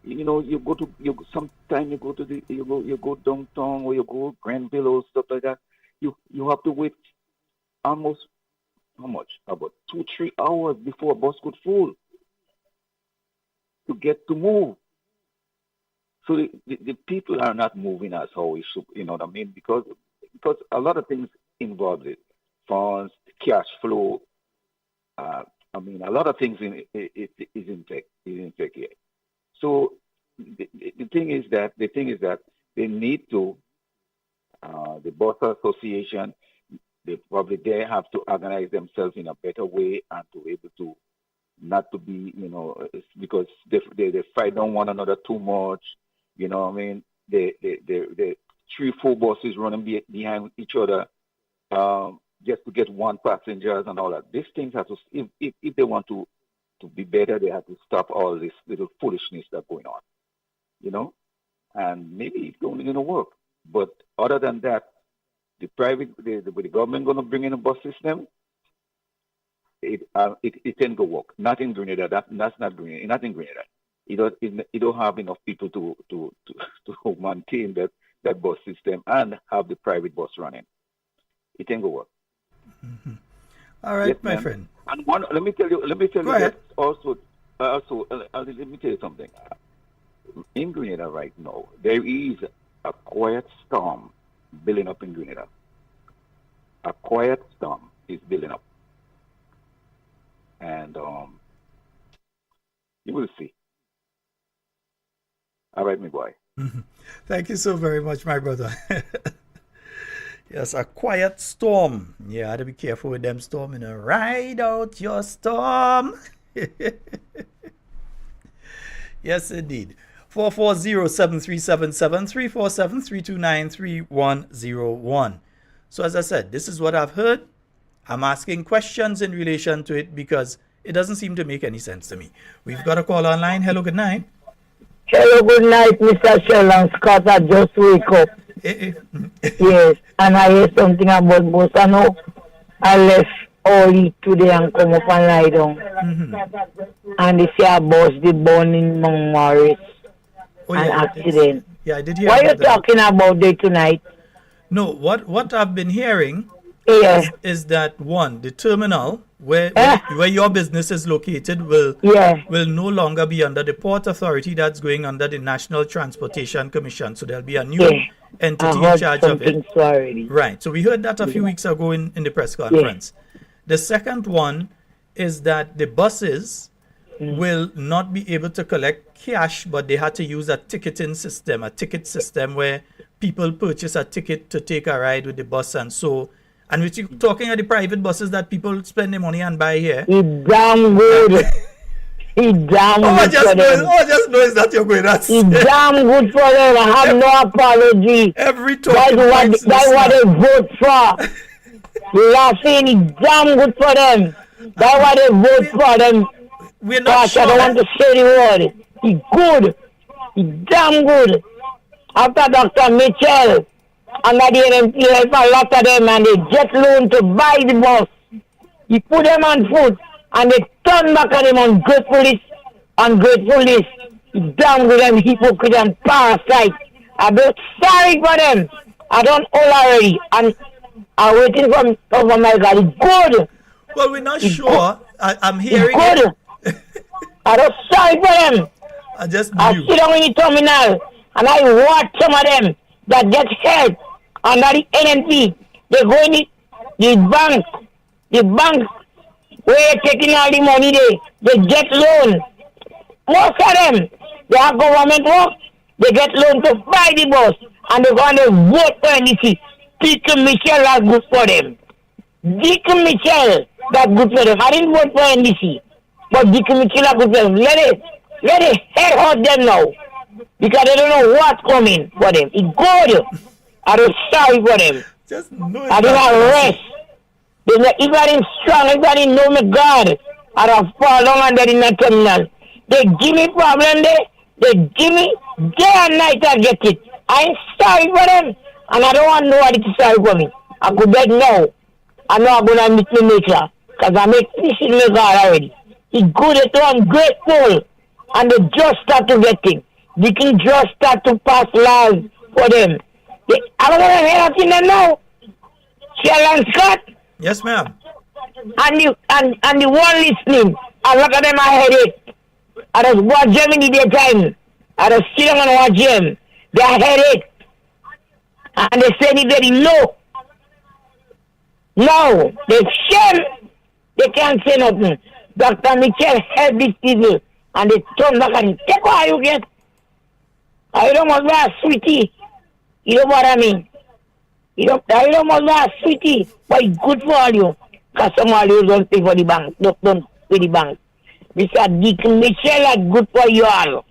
You go downtown or you go Grenville or stuff like that. You have to wait almost how much? About 2-3 hours before a bus could full to get to move. So the people are not moving as how we should, you know what I mean? Because a lot of things involved it. Funds, cash flow. A lot of things is in fact here. So the thing is that they need to the bus association. They have to organize themselves in a better way and to be able to not to be because they fight on one another too much. You know what I mean? They 3-4 buses running behind each other just to get one passengers and all that. These things have to, if they want to be better, they have to stop all this little foolishness that's going on. And maybe it's going to work. But other than that, the government going to bring in a bus system. It ain't go work. Not in Grenada. That's not Grenada. Not in Grenada. It don't have enough people to maintain that bus system and have the private bus running. It ain't go work. All right, yes, my friend. And let me tell you. Go ahead. Also, let me tell you something. In Grenada right now, there is a quiet storm building up in Grenada. A quiet storm is building up. And you will see. All right, my boy. Thank you so very much, my brother. Yes, a quiet storm. Yeah, I had to be careful with them storm. Ride out your storm. Yes, indeed. 440-7377-347-329-3101. So as I said, this is what I've heard. I'm asking questions in relation to it because it doesn't seem to make any sense to me. We've got a call online. Hello, good night. Hello, good night, Mr. Sheldon Scott. I just wake up. Yes, and I hear something about Bossa. No, I left early today and come up and lie down. And they say a bus the born in Mount Morris. An accident. I did hear. What are you talking about there tonight? No, what I've been hearing is that one, the terminal where your business is located will no longer be under the Port Authority. That's going under the National Transportation Commission. So there'll be a new entity in charge of it. Right. So we heard that a few weeks ago in the press conference. The second one is that the buses will not be able to collect cash, but they had to use a ticketing system, a ticket system where people purchase a ticket to take a ride with the bus and so. And we're talking of the private buses that people spend their money and buy here. It's damn good. It's damn good for them. I just know that you're going to say. It's damn good for them. I have no apology. Every talking That's what they vote for. Laughing, it's damn good for them. That's why they vote for them. We're not sure. I don't want to say the word. It's good. It's damn good. After Dr. Mitchell, under the NMP help a lot of them and they get loan to buy the bus. He put them on foot and they turn back on him ungratefulness. He downgrade them hypocrite and parasite. I feel sorry for them. I don't hold already and I'm waiting for my God. It's good. Well, we're not sure. I'm hearing it's good. it. I don't sorry for them. I just I knew. sit down in the terminal and I watch some of them that get help under the NNP. They go in the bank where you're taking all the money they get loan. Most of them, they have government work, they get loan to buy the bus and they go and they vote for NDC. Dick Michelle, that's good for them. Dick Michelle, that's good for them. I didn't vote for NDC, but Dick Michelle, that's good for them. Let it head hurt them now because they don't know what's coming for them. It's good. I don't sorry for them. Just know I don't rest. Everybody strong, everybody know me God. I don't fall down under in the terminal. They give me problem they give me day and night I get it. I ain't sorry for them. And I don't want nobody to sorry for me. I could bet now. I know I'm gonna meet me later. Because I make peace in my God already. It's good at one grateful. And they just start to get it. They can just start to pass laws for them. I don't want to hear nothing now. Sheldon Scott. Yes, ma'am. And the one listening. A lot of them are headache. I just watch them in the daytime. I just sit down and watch them. They are headache. And they say it very low. No, they shame. They can't say nothing. Dr. Mitchell help these people. And they turn back and take what you get. I don't want to be a sweetie. You know what I mean? I don't want to be a sweetie. But it's good for all you. Because some of you don't pay for the bank. Don't pay the bank. Mr. Dick Mitchell is good for you all.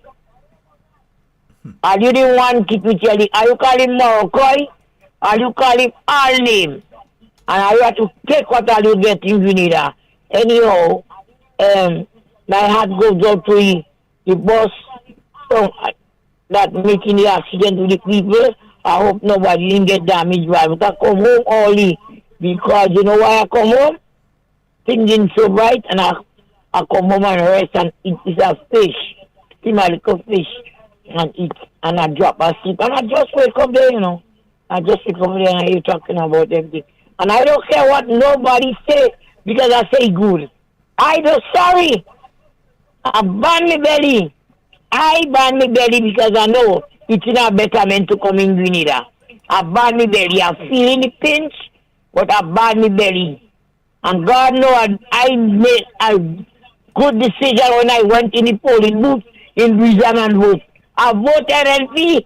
Are you the one keep Mitchell? Are you call him Morocco? Are you call him all name? And I have to take what all you get in Grenada. Anyhow, my heart goes out to the boss that making the accident to the people. I hope nobody didn't get damaged by it. I come home early because you know why I come home? Things didn't so bright and I come home and rest and eat a fish. See my little fish and eat and I drop asleep and I just wake up there, you know. I just wake up there and I hear you talking about everything. And I don't care what nobody say because I say good. I don't sorry. I ban my belly. I ban my belly because I know it's not better meant to come in Grenada. I ban my belly. I'm feeling the pinch, but I ban my belly. And God knows I made a good decision when I went in the polling booth in Brisbane and vote. I vote NNP.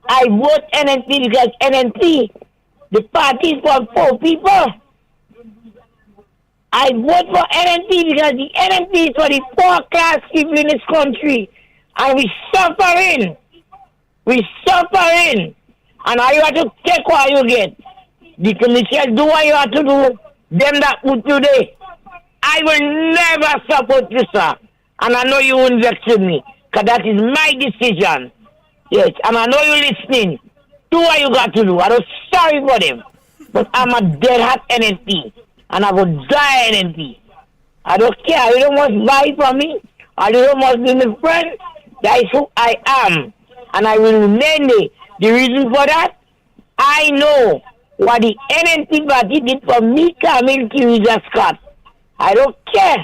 I vote NNP because NNP, the party is for poor people. I vote for NNP because the NNP is for the poor class people in this country. And we suffering. We suffering. And I have to take what you get. The commission do what you have to do. Them that put you there. I will never support you, sir. And I know you won't vex with me. Because that is my decision. Yes, and I know you're listening. Do what you got to do. I'm sorry for them. But I'm a dead hot NNP. And I will die NNP. I don't care. You don't must buy for me. Or you don't must be my friend. That is who I am. And I will remain there. The reason for that, I know what the NNP party did for me, Camille Kiwiza Scott. I don't care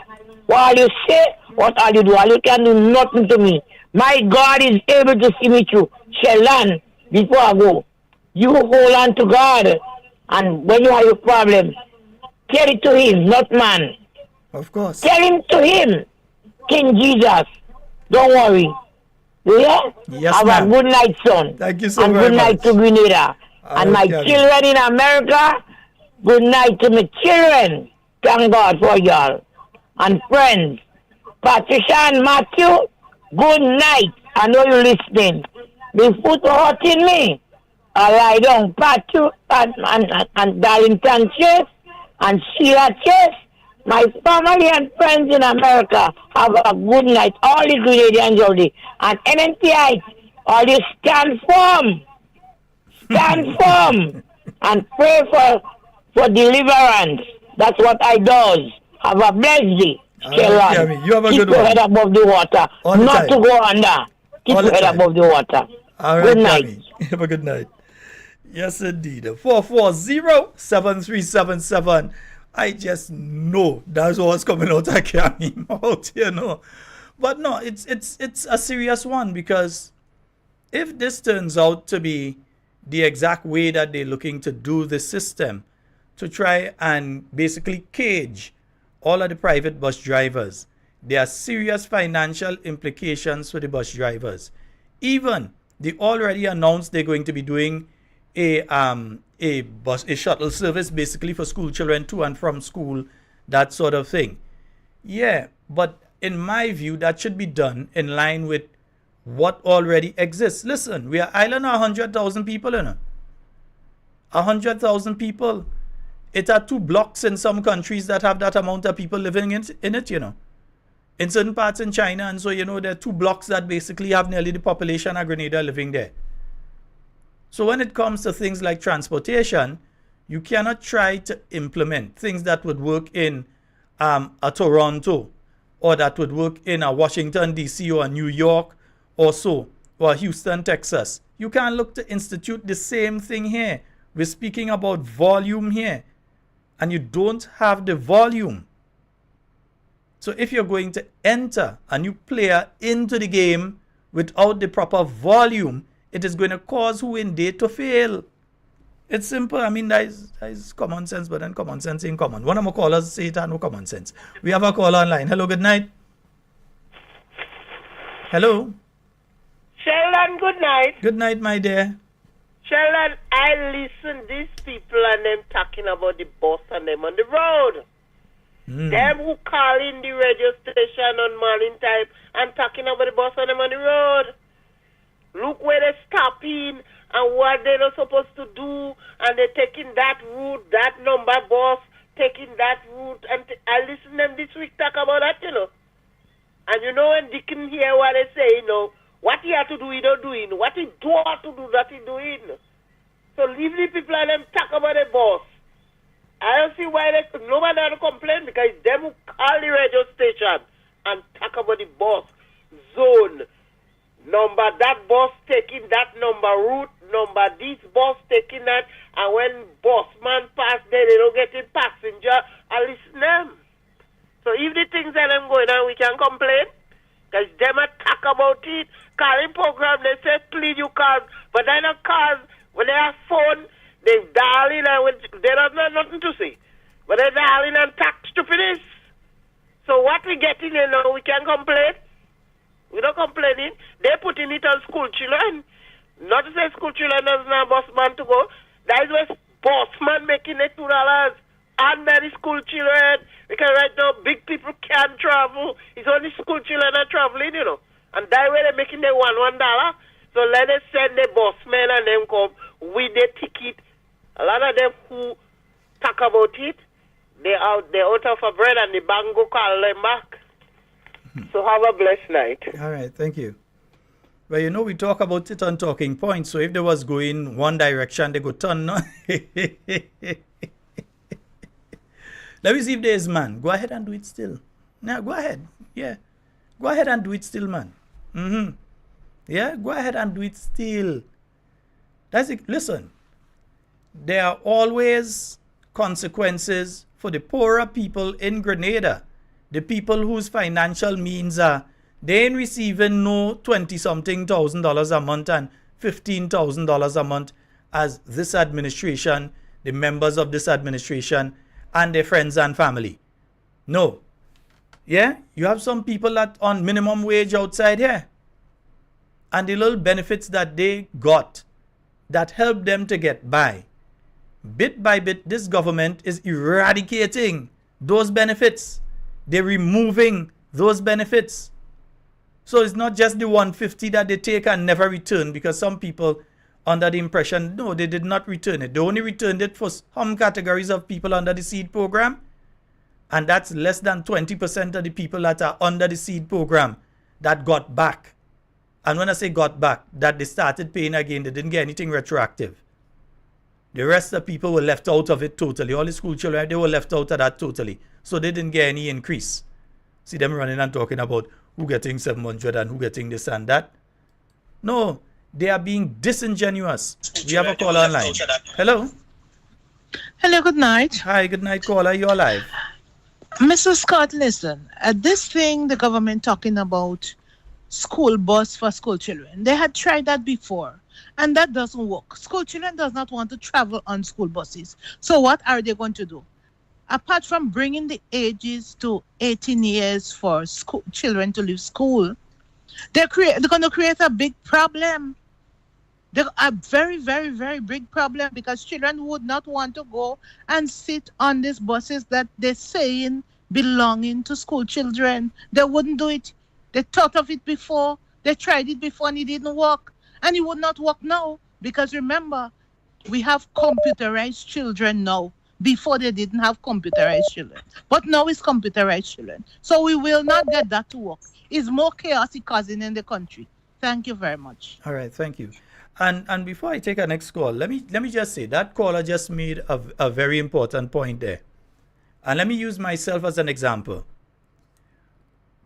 what you say, what all you do. All you can do nothing to me. My God is able to see me through. Sheldon, before I go, you hold on to God. And when you have a problem, tell it to him, not man. Of course. Tell him to him, King Jesus. Don't worry. Yeah? Yes, have ma'am. a good night, son. Thank you so and very good night much. to Grenada. And my Okay. children in America, good night to my children. Thank God for y'all. And friends, Patricia and Matthew, good night. I know you're listening. The foot hurting me. I lie down. Patrick and Darlington Chase and Sheila Chase. My family and friends in America have a good night. All the Grenadians already. And NNPI, all you stand firm. stand firm and pray for deliverance. That's what I does. Have a blessed day. Kerry, you have a Keep good your one. head above the water. All the Not time. to go under. Keep All your the head time. above the water. All right, Good night. Kerry. Have a good night. Yes, indeed. 440-7377. I just know that's what's coming out of Kerry's mouth, you know. But no, it's a serious one, because if this turns out to be the exact way that they're looking to do the system, to try and basically cage all of the private bus drivers, there are serious financial implications for the bus drivers. Even they already announced they're going to be doing a shuttle service basically for school children to and from school, that sort of thing. Yeah, but in my view, that should be done in line with what already exists. Listen, we are island 100,000 people, you know. 100,000 people. It are 2 blocks in some countries that have that amount of people living in it, you know. In certain parts in China, and so, you know, there are 2 blocks that basically have nearly the population of Grenada living there. So when it comes to things like transportation, you cannot try to implement things that would work in a Toronto, or that would work in a Washington, D.C., or a New York, or so, or Houston, Texas. You can't look to institute the same thing here. We're speaking about volume here, and you don't have the volume. So if you're going to enter a new player into the game without the proper volume, it is going to cause who in there to fail. It's simple. I mean, that is common sense, but then common sense ain't common. One of my callers say it had no common sense. We have a call online. Hello, good night. Hello. Sheldon, good night. Good night, my dear. Sheldon, I listen these people and them talking about the bus and them on the road. Them who call in the radio station on morning time and talking about the bus and them on the road. Look where they stop in and what they're not supposed to do, and they're taking that route, that number bus, taking that route. And I listen them this week talk about that, you know. And you know when Deacon hear what they say, you know, what he have to do, he don't doing. What he do have to do, that he doing. So leave the people and them talk about the boss. I don't see why nobody have to complain, because it's them who call the radio station and talk about the boss zone. Number, that boss taking that number route, number, this boss taking that, and when boss man pass there, they don't get in passenger, I listen them. So if the things that them going on, we can complain. Because them talk about it. Calling program, they say, please you call. But they don't call. When they have phone, they dial in and they don't have nothing to say. But they dial in and talk stupidness. So what we getting in now, we can complain. We don't complaining. They putting it on school children. Not to say school children does not boss man to go. That is where boss man making it $2. And the school children. Because right now big people can't travel. It's only school children are traveling, you know. And that way they're making the $1. So let us send the boss men and them come with the ticket. A lot of them who talk about it, they're out of a bread and the bank go call them back. So have a blessed night. All right, thank you. Well, you know, we talk about it on Talking Points. So if they was going one direction, they go turn. No? Let me see if there is man. Go ahead and do it still. Now, go ahead. Yeah. Go ahead and do it still, man. Yeah, go ahead and do it still. That's it. Listen, there are always consequences for the poorer people in Grenada. The people whose financial means are, they ain't receiving no $20-something thousand a month and $15,000 a month as this administration, the members of this administration, and their friends and family. No. Yeah, you have some people that on minimum wage outside here. And the little benefits that they got that helped them to get by. Bit by bit, this government is eradicating those benefits. They're removing those benefits. So it's not just the $150 that they take and never return, because some people under the impression, no, they did not return it. They only returned it for some categories of people under the seed program. And that's less than 20% of the people that are under the seed program that got back. And when I say got back, that they started paying again, they didn't get anything retroactive. The rest of the people were left out of it totally. All the school children, they were left out of that totally. So they didn't get any increase. See them running and talking about who getting 700 and who getting this and that. No, they are being disingenuous. We have a caller online. Hello? Hello, good night. Hi, good night, caller. You're live. Mr. Scott, listen. This thing the government talking about school bus for school children, they had tried that before, and that doesn't work. School children does not want to travel on school buses. So what are they going to do? Apart from bringing the ages to 18 years for school children to leave school, they're going to create a big problem. A very, very, very big problem, because children would not want to go and sit on these buses that they're saying belonging to school children. They wouldn't do it. They thought of it before. They tried it before and it didn't work. And it would not work now, because remember, we have computerized children now. Before they didn't have computerized children. But now it's computerized children. So we will not get that to work. It's more chaos causing in the country. Thank you very much. All right, thank you. And before I take our next call, let me just say that caller just made a very important point there. And let me use myself as an example.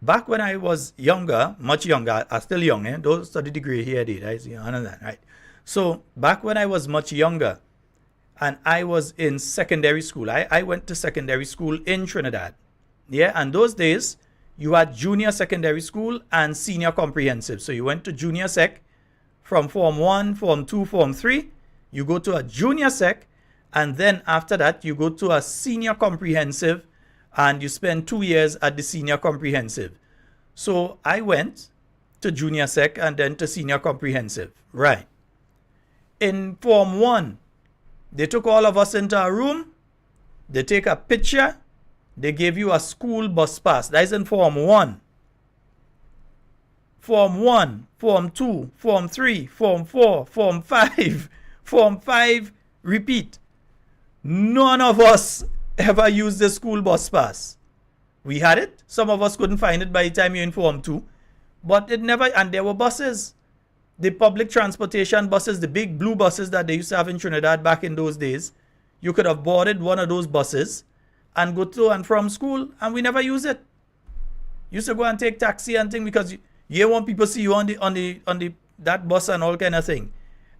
Back when I was younger, much younger, I'm still young, don't study degree here, did I? See, right? So back when I was much younger, and I was in secondary school, I went to secondary school in Trinidad. Yeah, and those days, you had junior secondary school and senior comprehensive. So you went to junior sec. From Form 1, Form 2, Form 3, you go to a junior sec, and then after that, you go to a senior comprehensive, and you spend 2 years at the senior comprehensive. So I went to junior sec and then to senior comprehensive. Right. In Form 1, they took all of us into a room, they take a picture, they gave you a school bus pass. That is in Form 1. Form 1, Form 2, Form 3, Form 4, Form 5, Form 5, repeat. None of us ever used the school bus pass. We had it. Some of us couldn't find it by the time you're in Form 2. But it never, and there were buses. The public transportation buses, the big blue buses that they used to have in Trinidad back in those days. You could have boarded one of those buses and go to and from school, and we never used it. Used to go and take taxi and thing because you want people see you on that bus and all kind of thing.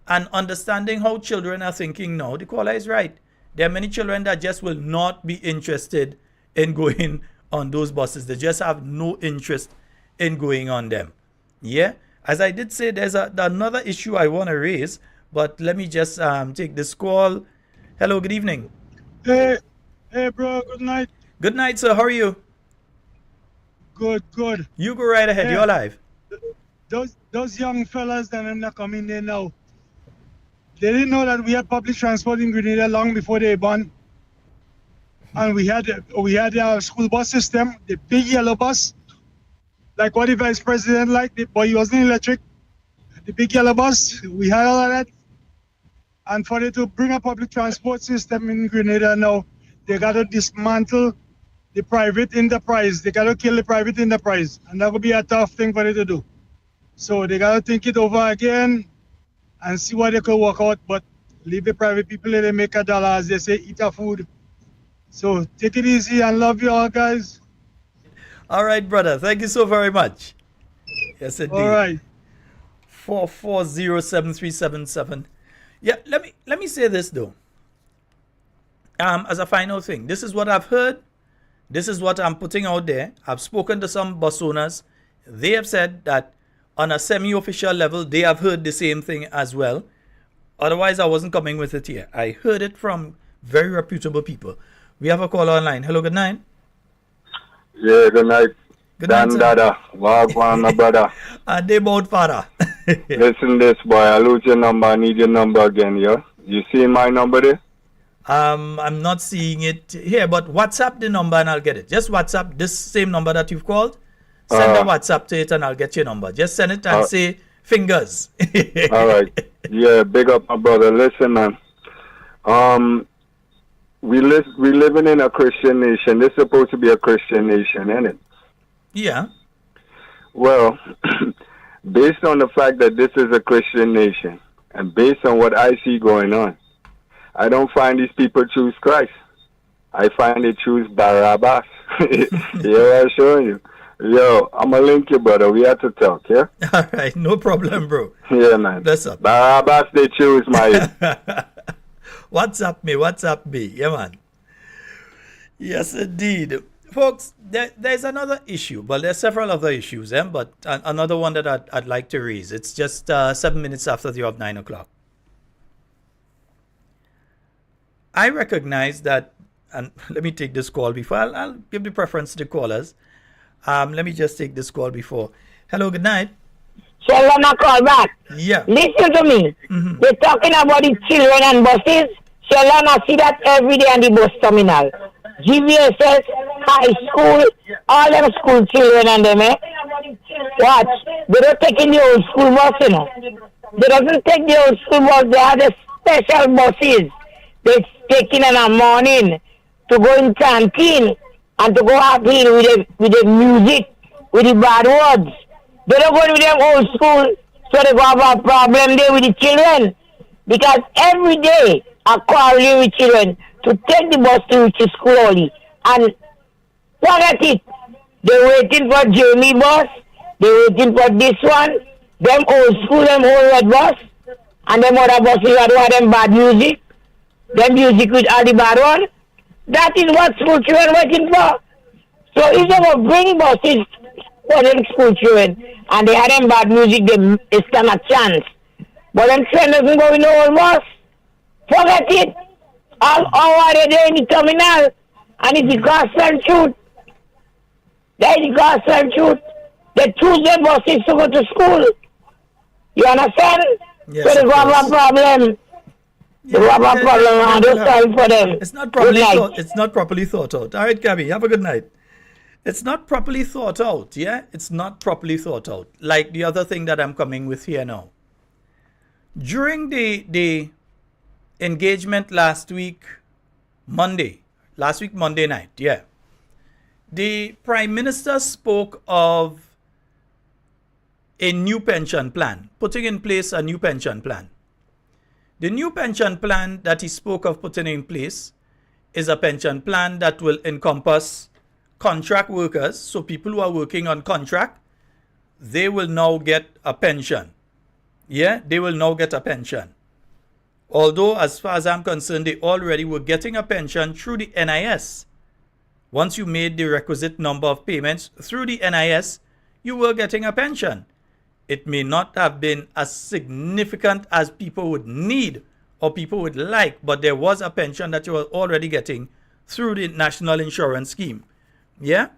And understanding how children are thinking now, the caller is right. There are many children that just will not be interested in going on those buses. They just have no interest in going on them. Yeah? As I did say, there's another issue I want to raise, but let me just take this call. Hello, good evening. Hey, bro, good night. Good night, sir. How are you? Good. You go right ahead. You're live. Those young fellas that are not coming there now, they didn't know that we had public transport in Grenada long before they born. And we had our school bus system, the big yellow bus, like what the vice president liked, but he wasn't electric. The big yellow bus, we had all of that. And for them to bring a public transport system in Grenada now, they got to dismantle the private enterprise. They got to kill the private enterprise. And that would be a tough thing for them to do. So they got to think it over again and see what they could work out. But leave the private people, let them make $1, as they say, eat a food. So take it easy and love you all, guys. All right, brother. Thank you so very much. Yes, indeed. All right. 4407377. Yeah, let me say this though. As a final thing, this is what I've heard. This is what I'm putting out there. I've spoken to some bus owners. They have said that on a semi-official level, they have heard the same thing as well. Otherwise, I wasn't coming with it here. I heard it from very reputable people. We have a call online. Hello, good night. Yeah, good night. Good night, Dan Dada. Wagwan, my brother. They both father. Listen this, boy. I lose your number. I need your number again, yeah? You see my number there? I'm not seeing it here, but WhatsApp the number and I'll get it. Just WhatsApp this same number that you've called. Send a WhatsApp to it and I'll get your number. Just send it and say fingers. All right. Yeah, big up, my brother. Listen, man. We living in a Christian nation. This is supposed to be a Christian nation, isn't it? Yeah. Well, based on the fact that this is a Christian nation, and based on what I see going on, I don't find these people choose Christ. I find they choose Barabbas. Yeah, I'm showing you. Yo, I'm going to link you, brother. We have to talk, yeah? All right, no problem, bro. Yeah, man. Bless up. Barabbas, they choose my... What's up, me? Yeah, man. Yes, indeed. Folks, there's another issue, but there's several other issues, but another one that I'd like to raise. It's just 7 minutes after the hour of 9 o'clock. I recognize that, and let me take this call before. I'll give the preference to the callers. Let me just take this call before. Hello, good night. Sheldon, I call back. Yeah. Listen to me. They're talking about the children and buses. Sheldon, I see that every day on the bus terminal. GVSS, high school, all them school children and them, Watch. They don't take in the old school bus, They doesn't take the old school bus. They have the special buses. They take in the morning to go in canteen and to go out here with the music, with the bad words. They don't go with them old school, so they go have a problem there with the children. Because every day I quarrel with children to take the bus to reach school early. And forget it. They're waiting for Jamie bus. They're waiting for this one. Them old school, them old red bus. And them other buses that want them bad music. Them music with all the bad one. That is what school children waiting for. So if they will bring buses for them school children and they have them bad music, they stand a chance. But them children doesn't go in the old bus. Forget it. All are they there in the terminal and it's the gospel truth. That is the gospel truth. They choose their buses to go to school. You understand? Yes, so they go have a problem. They go have a problem and they're sorry for them. It's not properly thought out. All right, Gabby, have a good night. It's not properly thought out, yeah? It's not properly thought out. Like the other thing that I'm coming with here now. During the engagement last week Monday night, yeah. The Prime Minister spoke of a new pension plan, putting in place a new pension plan. The new pension plan that he spoke of putting in place is a pension plan that will encompass contract workers. So people who are working on contract, they will now get a pension. Yeah, they will now get a pension. Although, as far as I'm concerned, they already were getting a pension through the NIS. Once you made the requisite number of payments through the NIS, you were getting a pension. It may not have been as significant as people would need or people would like, but there was a pension that you were already getting through the National Insurance Scheme. Yeah?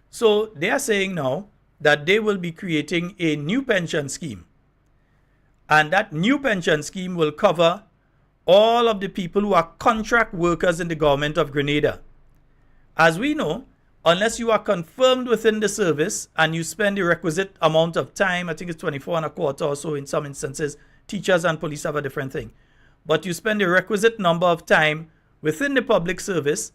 So they are saying now that they will be creating a new pension scheme. And that new pension scheme will cover all of the people who are contract workers in the government of Grenada. As we know, unless you are confirmed within the service and you spend the requisite amount of time, I think it's 24 and a quarter or so in some instances, teachers and police have a different thing. But you spend the requisite number of time within the public service,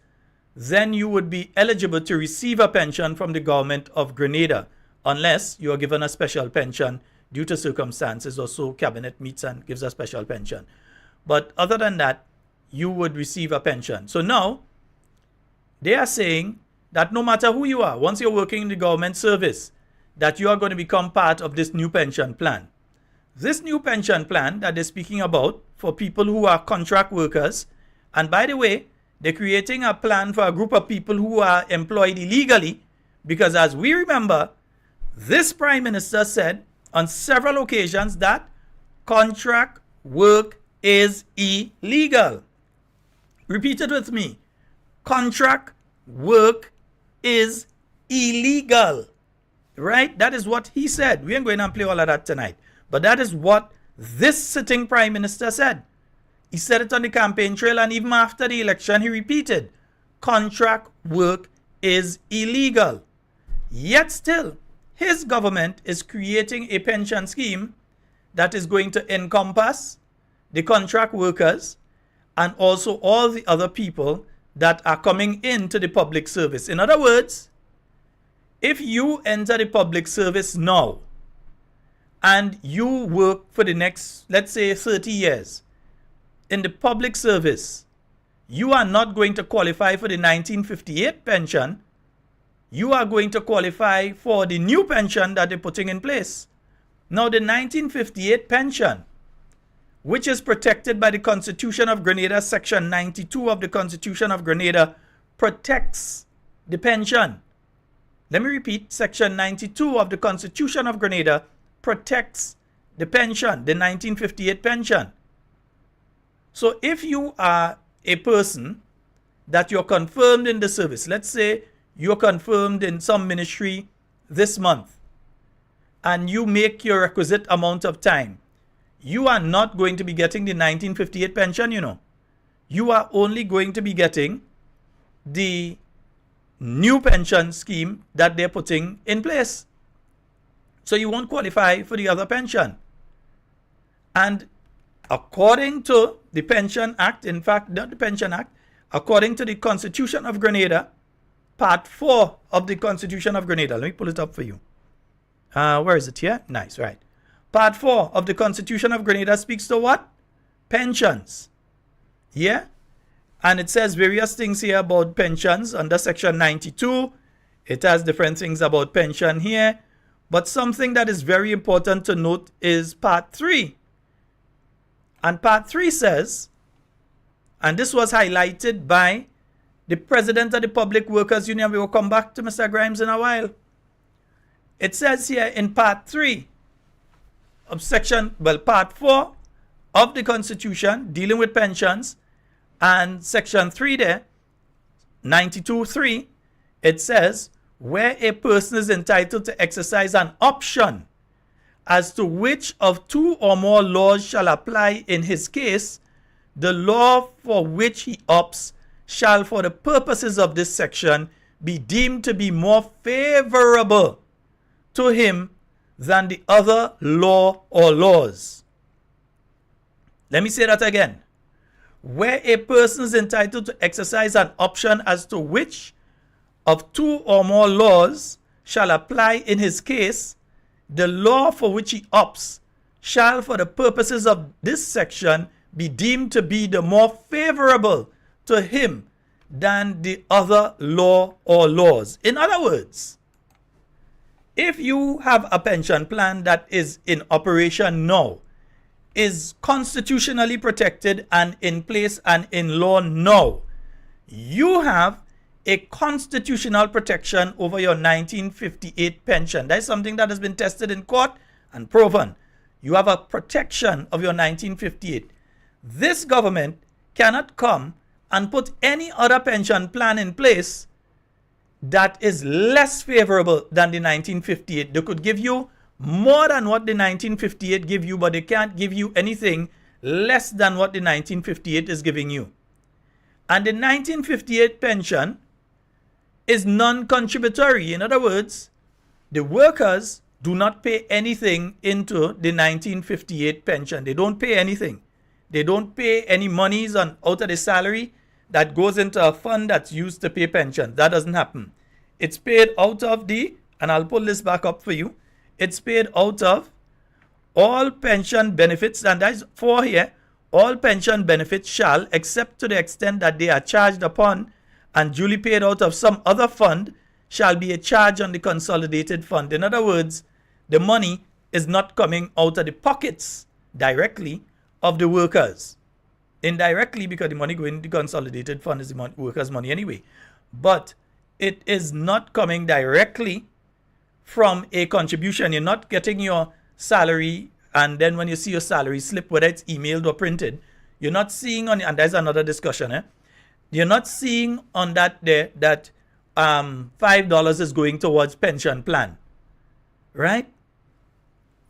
then you would be eligible to receive a pension from the government of Grenada, unless you are given a special pension due to circumstances or so cabinet meets and gives a special pension. But other than that, you would receive a pension. So now, they are saying that no matter who you are, once you're working in the government service, that you are going to become part of this new pension plan. This new pension plan that they're speaking about for people who are contract workers, and by the way, they're creating a plan for a group of people who are employed illegally, because as we remember, this Prime Minister said on several occasions that contract work is illegal. Repeat it with me. Contract work is illegal. Right? That is what he said. We ain't going to play all of that tonight. But that is what this sitting Prime Minister said. He said it on the campaign trail, and even after the election, he repeated, contract work is illegal. Yet still, his government is creating a pension scheme that is going to encompass the contract workers and also all the other people that are coming into the public service. In other words, if you enter the public service now and you work for the next, let's say, 30 years, in the public service, you are not going to qualify for the 1958 pension. You are going to qualify for the new pension that they're putting in place. Now, the 1958 pension, which is protected by the Constitution of Grenada, Section 92 of the Constitution of Grenada, protects the pension. Let me repeat, Section 92 of the Constitution of Grenada protects the pension, the 1958 pension. So if you are a person that you're confirmed in the service, let's say you're confirmed in some ministry this month, and you make your requisite amount of time, you are not going to be getting the 1958 pension, you know. You are only going to be getting the new pension scheme that they're putting in place. So you won't qualify for the other pension. And according to the Pension Act, in fact, not the Pension Act, according to the Constitution of Grenada, Part 4 of the Constitution of Grenada, let me pull it up for you. Where is it here? Nice, right. Part 4 of the Constitution of Grenada speaks to what? Pensions. Yeah? And it says various things here about pensions under Section 92. It has different things about pension here. But something that is very important to note is Part 3. And Part 3 says, and this was highlighted by the President of the Public Workers Union. We will come back to Mr. Grimes in a while. It says here in Part 3 of Part 4 of the Constitution dealing with pensions, and Section 3 there, 92.3, it says, where a person is entitled to exercise an option as to which of two or more laws shall apply in his case, the law for which he opts shall, for the purposes of this section, be deemed to be more favorable to him than the other law or laws. Let me say that again. Where a person is entitled to exercise an option as to which of two or more laws shall apply in his case, the law for which he opts shall, for the purposes of this section, be deemed to be the more favorable to him than the other law or laws. In other words, if you have a pension plan that is in operation now, is constitutionally protected and in place and in law now, you have a constitutional protection over your 1958 pension. That is something that has been tested in court and proven. You have a protection of your 1958. This government cannot come and put any other pension plan in place that is less favorable than the 1958. They could give you more than what the 1958 give you, but they can't give you anything less than what the 1958 is giving you. And the 1958 pension is non-contributory. In other words, the workers do not pay anything into the 1958 pension. They don't pay anything. They don't pay any monies out of the salary that goes into a fund that's used to pay pensions. That doesn't happen. It's paid out of and I'll pull this back up for you, it's paid out of all pension benefits, and that's for here, all pension benefits shall, except to the extent that they are charged upon and duly paid out of some other fund, shall be a charge on the consolidated fund. In other words, the money is not coming out of the pockets directly of the workers. Indirectly, because the money going to the consolidated fund is the workers' money anyway. But it is not coming directly from a contribution. You're not getting your salary, and then when you see your salary slip, whether it's emailed or printed, you're not seeing on, and there's another discussion, you're not seeing on that there that $5 is going towards pension plan, right?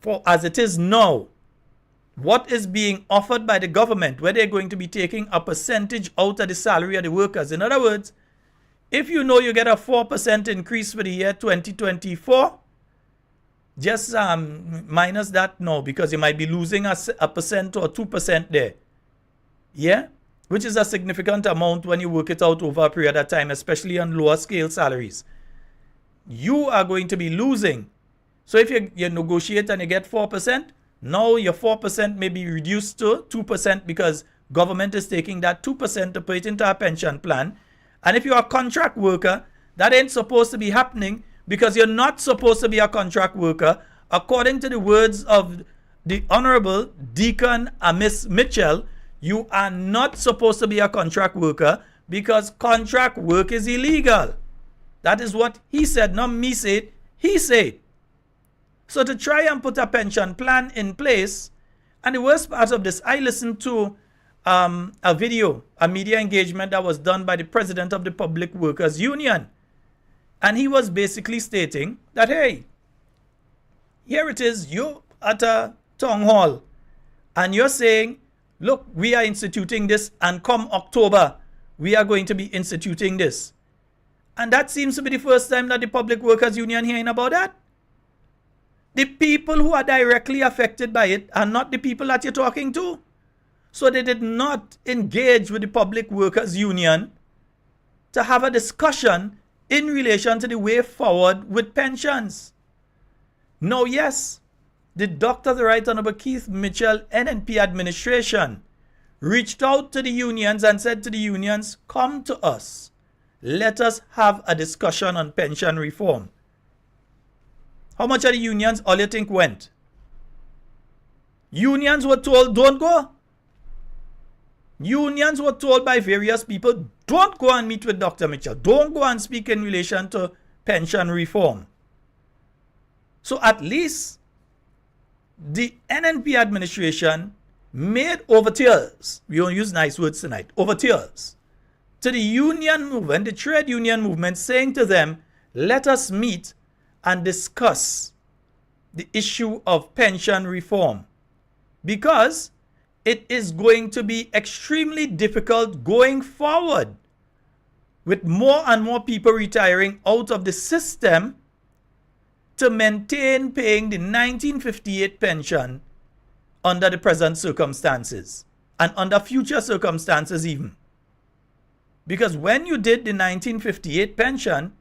For as it is now, what is being offered by the government, where they're going to be taking a percentage out of the salary of the workers. In other words, if you know you get a 4% increase for the year 2024, just minus that now, because you might be losing a percent or 2% there. Yeah? Which is a significant amount when you work it out over a period of time, especially on lower scale salaries. You are going to be losing. So if you negotiate and you get 4%, now your 4% may be reduced to 2% because government is taking that 2% to put it into a pension plan. And if you're a contract worker, that ain't supposed to be happening because you're not supposed to be a contract worker. According to the words of the Honorable Deacon Miss Mitchell, you are not supposed to be a contract worker because contract work is illegal. That is what he said, not me said, he said. So to try and put a pension plan in place, and the worst part of this, I listened to a video, a media engagement that was done by the president of the Public Workers Union. And he was basically stating that, hey, here it is, you at a town hall, and you're saying, look, we are instituting this, and come October, we are going to be instituting this. And that seems to be the first time that the Public Workers Union hearing about that. The people who are directly affected by it are not the people that you're talking to. So they did not engage with the Public Workers Union to have a discussion in relation to the way forward with pensions. Now, yes, the Dr. the Right Honorable Keith Mitchell NNP administration reached out to the unions and said to the unions, come to us. Let us have a discussion on pension reform. How much of the unions all you think went? Unions were told, don't go. Unions were told by various people, don't go and meet with Dr. Mitchell. Don't go and speak in relation to pension reform. So at least the NNP administration made overtures. We don't use nice words tonight. Overtures to the union movement, the trade union movement, saying to them, let us meet and discuss the issue of pension reform, because it is going to be extremely difficult going forward with more and more people retiring out of the system to maintain paying the 1958 pension under the present circumstances and under future circumstances even. Because when you did the 1958 pension,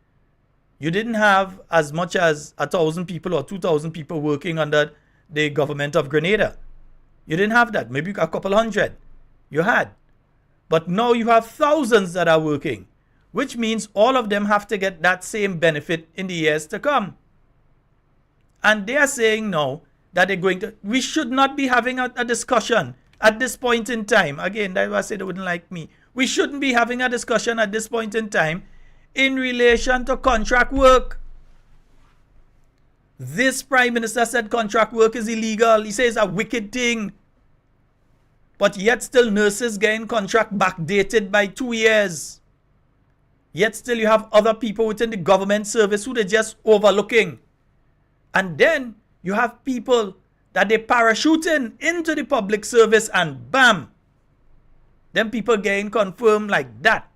you didn't have as much as 1,000 people or 2,000 people working under the government of Grenada. You didn't have that. Maybe a couple hundred you had. But now you have thousands that are working, which means all of them have to get that same benefit in the years to come. And they are saying now that they're going to, we should not be having a discussion at this point in time. Again, that's why I said they wouldn't like me. We shouldn't be having a discussion at this point in time in relation to contract work. This Prime Minister said contract work is illegal. He says it's a wicked thing. But yet still nurses getting contract backdated by 2 years. Yet still you have other people within the government service who they're just overlooking. And then you have people that they parachuting into the public service and bam, them people getting confirmed like that.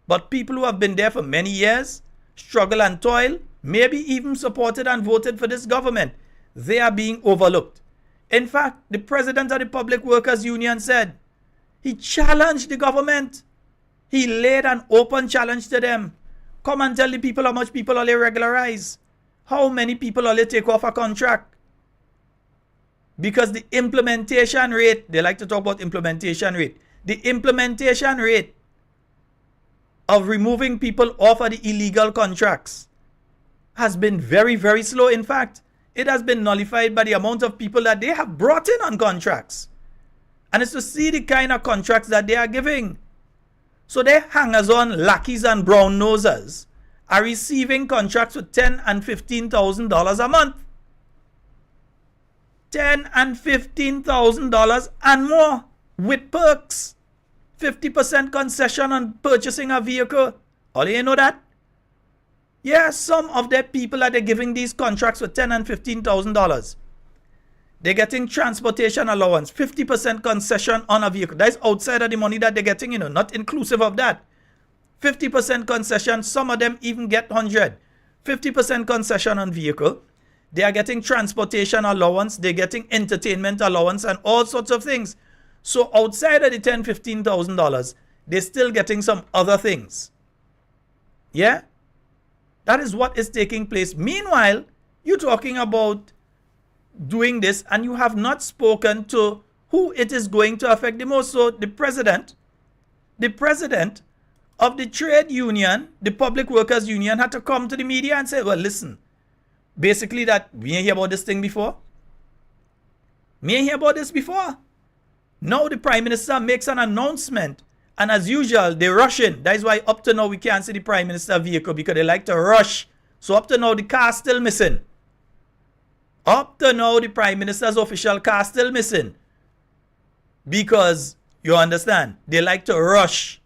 But people who have been there for many years, struggle and toil, maybe even supported and voted for this government, they are being overlooked. In fact, the president of the Public Workers Union said he challenged the government. He laid an open challenge to them. Come and tell the people how much people are they regularize. How many people are they take off a contract? Because the implementation rate, they like to talk about implementation rate. The implementation rate of removing people off of the illegal contracts has been very, very slow. In fact, it has been nullified by the amount of people that they have brought in on contracts. And it's to see the kind of contracts that they are giving. So their hangers-on, lackeys and brown nosers are receiving contracts with $10,000 and $15,000 a month. $10,000 and $15,000 and more with perks. 50% concession on purchasing a vehicle. All you know that? Yeah, some of the people that they're giving these contracts for $10,000 and $15,000. They're getting transportation allowance, 50% concession on a vehicle. That is outside of the money that they're getting, not inclusive of that. 50% concession, some of them even get 100. 50% concession on vehicle. They are getting transportation allowance, they're getting entertainment allowance and all sorts of things. So outside of the $10,000, $15,000, they're still getting some other things. Yeah? That is what is taking place. Meanwhile, you're talking about doing this and you have not spoken to who it is going to affect the most. So the president of the trade union, the public workers union, had to come to the media and say, well, listen, basically that we ain't hear about this thing before. Me ain't hear about this before. Now the prime minister makes an announcement, and as usual, they rush in. That is why up to now we can't see the prime minister vehicle, because they like to rush. So up to now the car still missing. Up to now the prime minister's official car still missing. Because, you understand, they like to rush.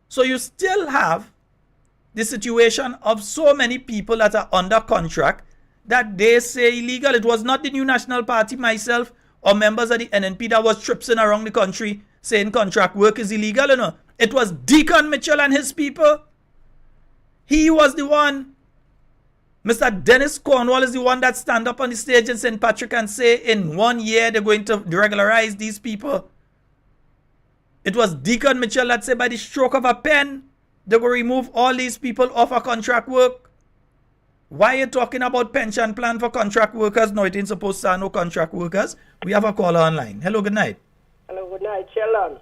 So you still have the situation of so many people that are under contract that they say illegal. It was not the New National Party, myself, or members of the NNP that was tripsing around the country saying contract work is illegal. You know. It was Deacon Mitchell and his people. He was the one. Mr. Dennis Cornwall is the one that stand up on the stage in St. Patrick and say in 1 year they're going to regularize these people. It was Deacon Mitchell that said by the stroke of a pen, they will remove all these people off of contract work. Why are you talking about pension plan for contract workers? No, it ain't supposed to have no contract workers. We have a caller online. Hello, good night. Hello, good night, Sheldon.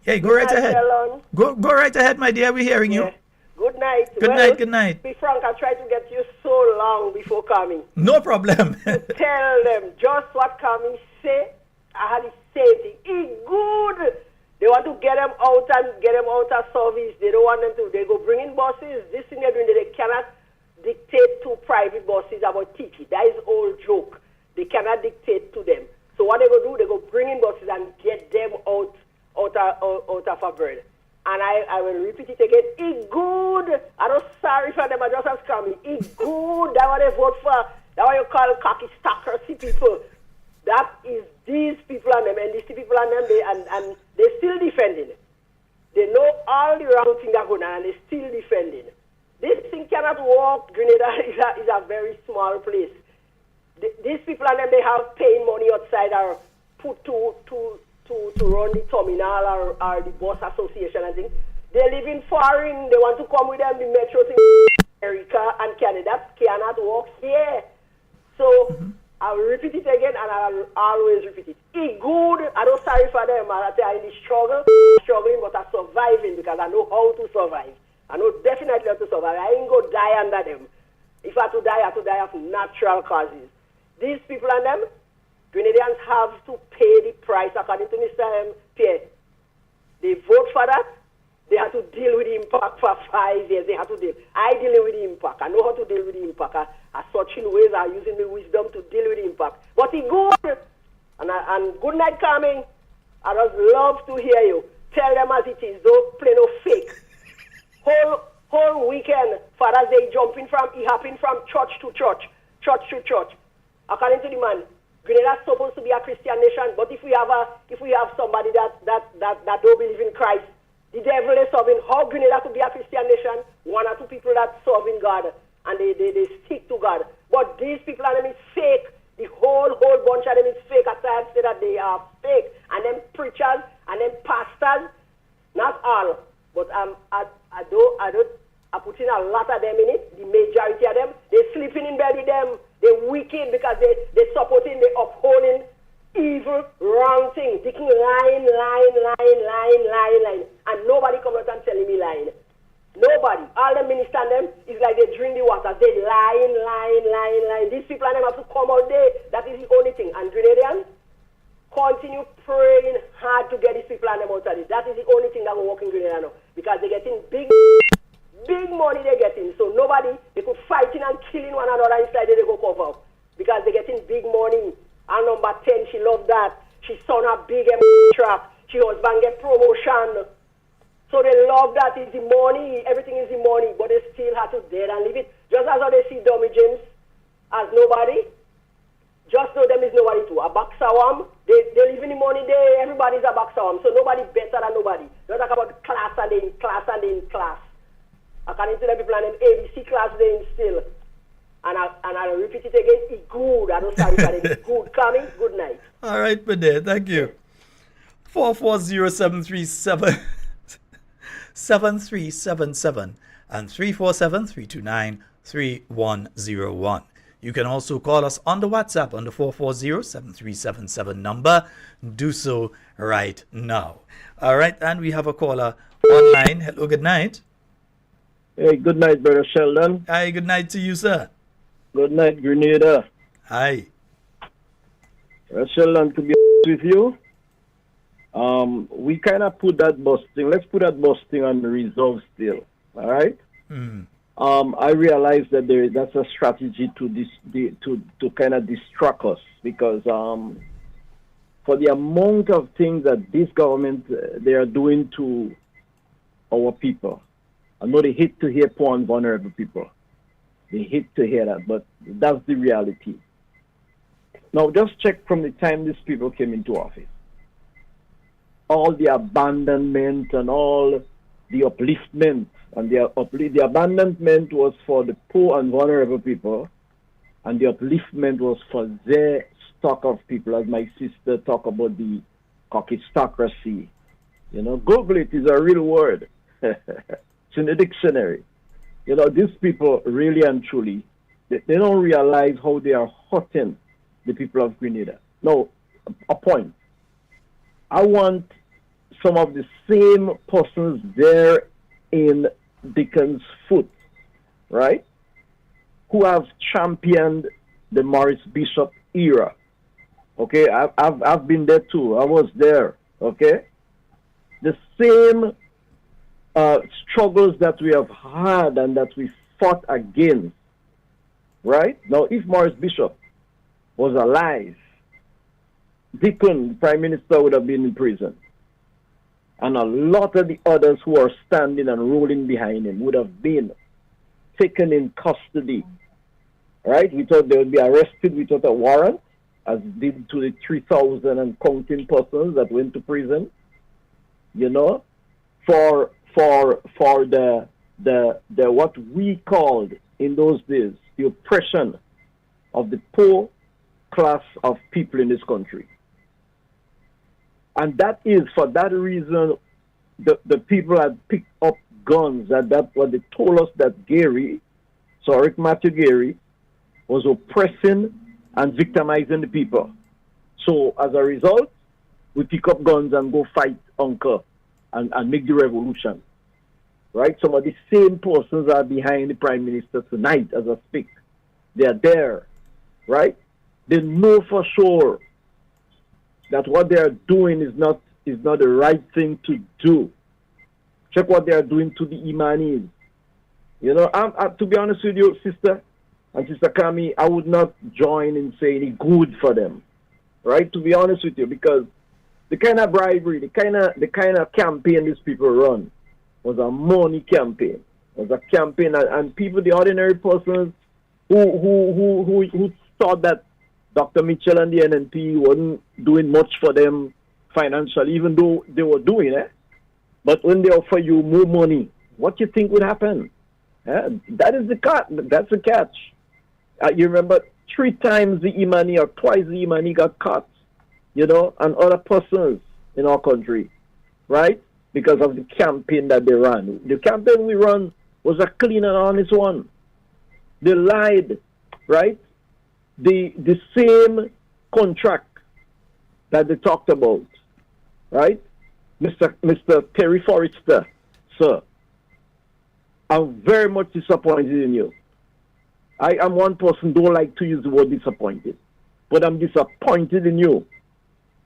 Hey, go right ahead. Sheldon. Go right ahead, my dear. We're hearing you. Good night. Good night, good night. Be frank, I tried to get you so long before coming. No problem. Tell them just what coming say. I had the same thing. It's good. They want to get them out and get them out of service. They don't want them to. They go bring in buses. This thing they're doing, they cannot dictate to private buses about ticket. That is old joke. They cannot dictate to them. So what they go do, they go bring in buses and get them out of a bird. And I will repeat it again. It's good. I'm not sorry for them. I just have coming. It's good. That's what they vote for. That's what you call cocky stockers people. That is these people and them, and these people and them, and they're still defending. They know all the wrong things that going on, and they're still defending. This thing cannot work. Grenada is a very small place. These people and them, they have paying money outside or put to run the terminal or the bus association and things. They live in foreign. They want to come with them, the metro thing, America and Canada. That cannot work here. So I will repeat it again, and I will always repeat it. It's good. I don't sorry for them. I'm in the struggling, but I'm surviving because I know how to survive. I know definitely how to survive. I ain't going to die under them. If I have to die, I have to die of natural causes. These people and them, Grenadians have to pay the price according to Mr. Pierre. They vote for that. They have to deal with the impact for 5 years. They have to deal. I deal with the impact. I know how to deal with the impact. I such in ways I'm using my wisdom to deal with the impact. But it's good. And good night coming. I just love to hear you. Tell them as it is. Don't play no fake. Whole weekend, Father's Day jumping from, it happened from church to church. According to the man, Grenada is supposed to be a Christian nation, but if we have somebody that don't believe in Christ, the devil is serving. How Grenada could be a Christian nation? 1 or 2 people that serving God and they stick to God. But these people and them is fake. The whole bunch of them is fake. As I say that they are fake. And them preachers and them pastors, not all, but I put in a lot of them in it. The majority of them, they sleeping in bed with them. They wicked because they supporting, they upholding evil, wrong things. They can line. And nobody come out and telling me lying. Nobody. All the ministers and them is like they drink the water. They lying. These people and them have to come out there. That is the only thing. And Grenadians, continue praying hard to get these people and them out of it. That is the only thing that will work in Grenada now. Because they're getting big money they're getting. So nobody, they could fighting and killing one another inside there, they go cover up. Because they're getting big money. And number 10, she loved that. She son a big truck. She husband get promotion. So they love that. It's the money. Everything is the money. But they still have to dead and leave it. Just as how they see Dummy James as nobody. Just know them is nobody too. A Baksawam, they live in the money there. Everybody's a Baksawam. So nobody better than nobody. Don't talk about class and then class and then class. According to the people and them ABC class they instill. And I'll repeat it again. It's good. I don't sorry for it. It's good. Coming. Good night. All right, my dear. Thank you. 440-737-7377 and 347-329-3101. You can also call us on the WhatsApp on the 440-7377 number. Do so right now. All right, and we have a caller online. Hello, good night. Hey, good night, Brother Sheldon. Hi, good night to you, sir. Good night, Grenada. Hi. Brother Sheldon, to be honest with you, we kind of put that busting. Let's put that busting on the reserve still. All right. I realize that that's a strategy to kind of distract us because for the amount of things that this government they are doing to our people. I know they hate to hear poor and vulnerable people. They hate to hear that, but that's the reality. Now, just check from the time these people came into office. All the abandonment and all the upliftment, and the abandonment was for the poor and vulnerable people, and the upliftment was for their stock of people, as my sister talked about the cockistocracy. You know, Google it is a real word. It's in the dictionary. You know, these people really and truly, they don't realize how they are hurting the people of Grenada. Now, a point. I want some of the same persons there in Dickens' Foot, right, who have championed the Maurice Bishop era. Okay, I've been there too. I was there. Okay, the same struggles that we have had and that we fought against. Right now, if Maurice Bishop was alive, Dickon, the Prime Minister, would have been in prison. And a lot of the others who are standing and rolling behind him would have been taken in custody. Right? We thought they would be arrested without a warrant, as did to the 3,000 and counting persons that went to prison. You know, for the what we called in those days the oppression of the poor class of people in this country. And that is, for that reason, the people had picked up guns. That's what they told us, that Gary, Rick Matthew Gary, was oppressing and victimizing the people. So as a result, we pick up guns and go fight Uncle and make the revolution. Right? Some of the same persons are behind the Prime Minister tonight as I speak. They are there. Right? They know for sure that what they are doing is not the right thing to do. Check what they are doing to the Imanis. You know, to be honest with you, sister and Sister Kami, I would not join in saying it's good for them. Right? To be honest with you, because the kind of bribery, the kind of campaign these people run was a money campaign. It was a campaign, and people, the ordinary persons who thought that Dr. Mitchell and the NNP wasn't doing much for them financially, even though they were doing it. But when they offer you more money, what do you think would happen? That is the cut. That's the catch. You remember 3 times the Imani or twice the Imani got caught, you know, and other persons in our country, right? Because of the campaign that they ran. The campaign we run was a clean and honest one. They lied, right? The same contract that they talked about, right? Mr. Terry Forrester, sir, I'm very much disappointed in you. I am one person don't like to use the word disappointed, but I'm disappointed in you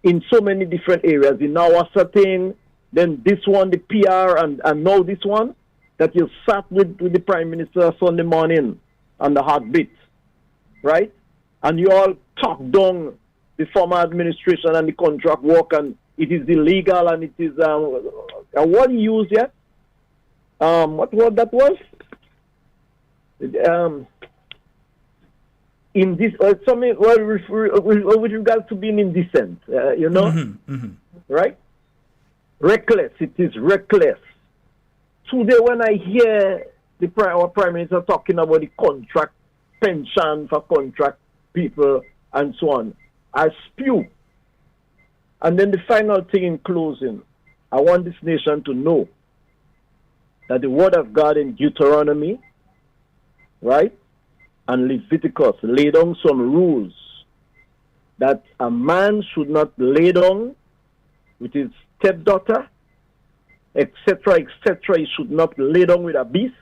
in so many different areas. In our setting, then this one, the PR, and now this one, that you sat with the Prime Minister Sunday morning on the heartbeat, right? And you all talk down the former administration and the contract work, and it is illegal, and it is what he used yet? What word that was? In this, something with regards to being indecent, you know, right? Reckless. It is reckless. Today, when I hear our Prime Minister talking about the contract pension for contract people and so on, I spew. And then the final thing in closing, I want this nation to know that the word of God in Deuteronomy, right, and Leviticus lay down some rules that a man should not lay down with his stepdaughter, etc., etc. He should not lay down with a beast.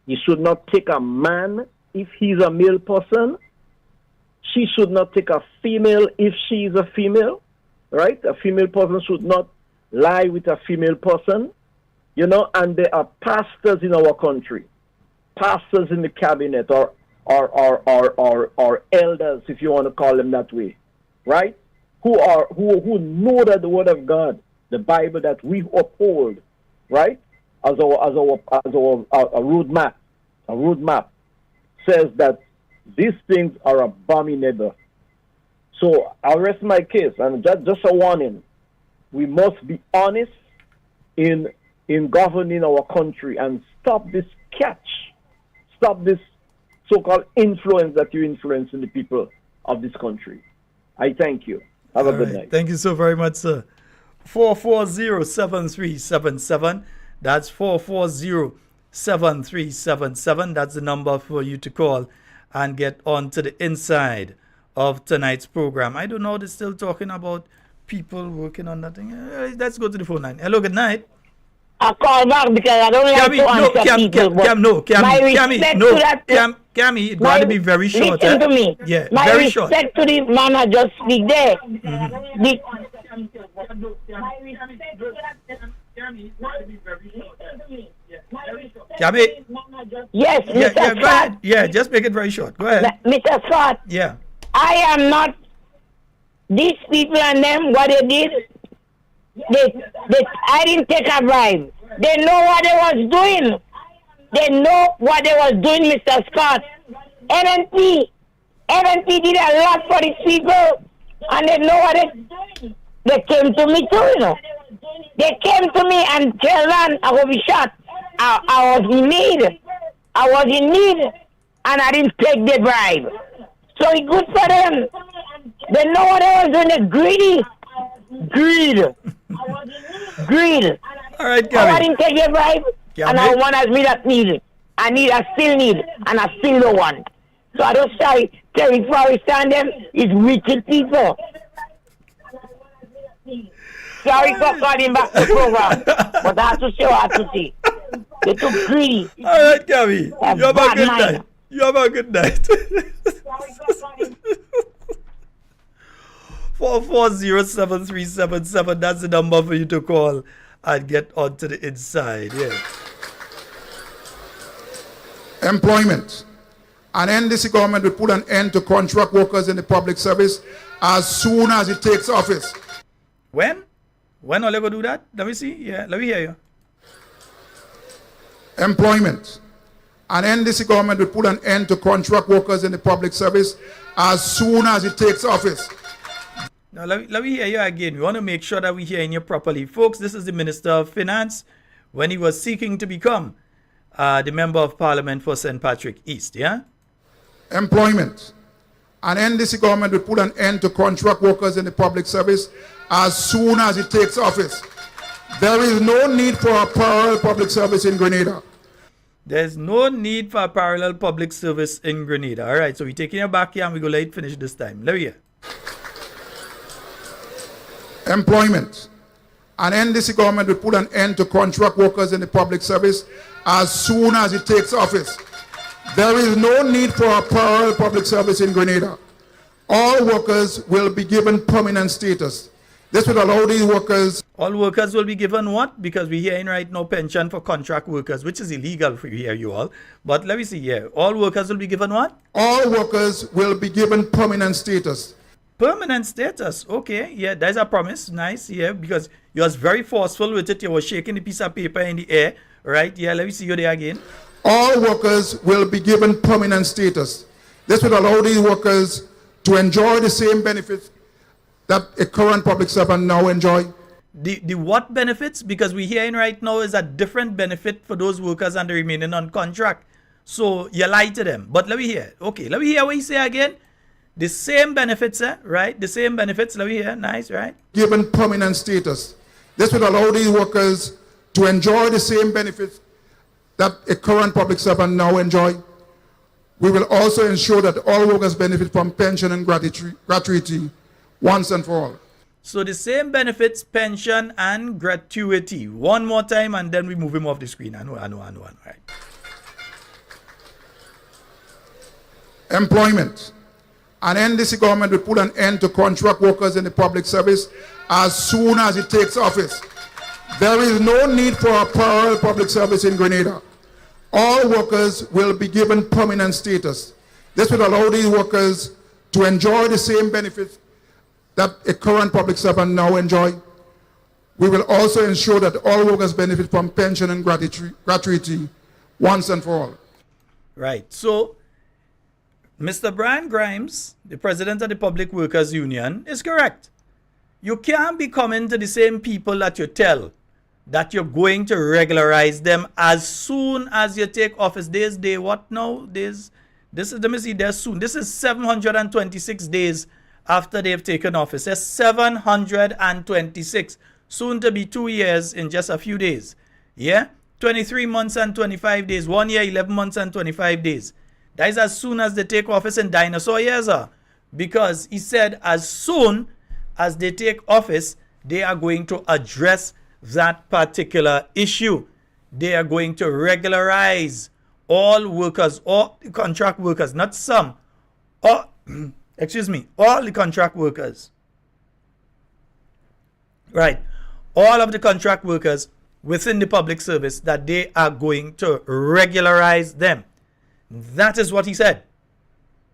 He should not take a man if he's a male person. She should not take a female if she is a female, right? A female person should not lie with a female person, you know, and there are pastors in our country, pastors in the cabinet, or elders, if you want to call them that way, right? Who know that the word of God, the Bible that we uphold, right? As a roadmap. A roadmap says that these things are abominable. So I'll rest my case, and just a warning: we must be honest in governing our country and stop this stop this so-called influence that you influence in the people of this country. I thank you. Have a good night. Thank you so very much, sir. 440-7377. That's 440-7377. That's the number for you to call and get on to the inside of tonight's program. I don't know, they're still talking about people working on that thing. Let's go to the phone line. Hello, good night. I call back because I don't like to answer people. Cammy, it's got to be very short. Listen to me. Yeah, my very short. respect to the man I just speak there. Cammy. Yes, Mr. Go Scott. ahead. Yeah, just make it very short. Go ahead. Mr. Scott. Yeah. I am not these people and them, what they did. I didn't take a bribe. They know what they was doing. They know what they was doing, Mr. Scott. NNP did a lot for these people, and they know what they came to me too, you know. They came to me and Sheldon, I will be shot. I was in need. And I didn't take the bribe. So it's good for them. They know what they was doing. They're greedy. Greed. All right, I didn't take the bribe, Gabby. and I want as me that need it. I still need, and I still don't want. So I don't say Terry Forrest and them is wicked people. Sorry for calling back the program, but I have to say what I have to say. They're too greedy. All right, Gabby. You have a good night. You have a good night. 440-7377. That's the number for you to call and get onto the inside. Yeah. Employment. An NDC government will put an end to contract workers in the public service as soon as it takes office. When? When are they going to do that? Let me see. Yeah, let me hear you. Employment. An NDC government will put an end to contract workers in the public service as soon as it takes office. Now, let me hear you again. We want to make sure that we're hearing you properly. Folks, this is the Minister of Finance when he was seeking to become the Member of Parliament for St. Patrick East, yeah? Employment. An NDC government will put an end to contract workers in the public service as soon as it takes office. There is no need for a parallel public service in Grenada. There's no need for a parallel public service in Grenada. All right, so we're taking you back here and we're going to let it finish this time. Let me hear. Employment. An NDC government will put an end to contract workers in the public service as soon as it takes office. There is no need for a parallel public service in Grenada. All workers will be given permanent status. This will allow these workers... All workers will be given what? Because we're hearing right now pension for contract workers, which is illegal for you all. But let me see here. All workers will be given what? All workers will be given permanent status. Permanent status. Okay, yeah, that's a promise. Nice, yeah, because you was very forceful with it. You were shaking the piece of paper in the air, right? Yeah, let me see you there again. All workers will be given permanent status. This will allow these workers to enjoy the same benefits that a current public servant now enjoy. The what benefits? Because we're hearing right now is a different benefit for those workers and the remaining on contract. So you lie to them. But let me hear. Okay, let me hear what you say again. The same benefits, right? The same benefits. Let me hear. Nice, right? Given permanent status. This will allow these workers to enjoy the same benefits that a current public servant now enjoy. We will also ensure that all workers benefit from pension and gratuity once and for all. So the same benefits, pension and gratuity. One more time and then we move him off the screen. I know. Right. Employment. An NDC government will put an end to contract workers in the public service as soon as it takes office. There is no need for a parallel public service in Grenada. All workers will be given permanent status. This will allow these workers to enjoy the same benefits that a current public servant now enjoy. We will also ensure that all workers benefit from pension and gratuity once and for all. Right. So, Mr. Brian Grimes, the president of the Public Workers Union, is correct. You can't be coming to the same people that you tell that you're going to regularize them as soon as you take office. There's what now? This is, let me see, there's soon. This is 726 days after they've taken office. There's 726. Soon to be 2 years in just a few days. Yeah? 23 months and 25 days. 1 year, 11 months and 25 days. That is as soon as they take office in dinosaur years. Because he said as soon as they take office, they are going to address that particular issue. They are going to regularize all workers, all the contract workers, not some, all the contract workers. Right. All of the contract workers within the public service, that they are going to regularize them. That is what he said.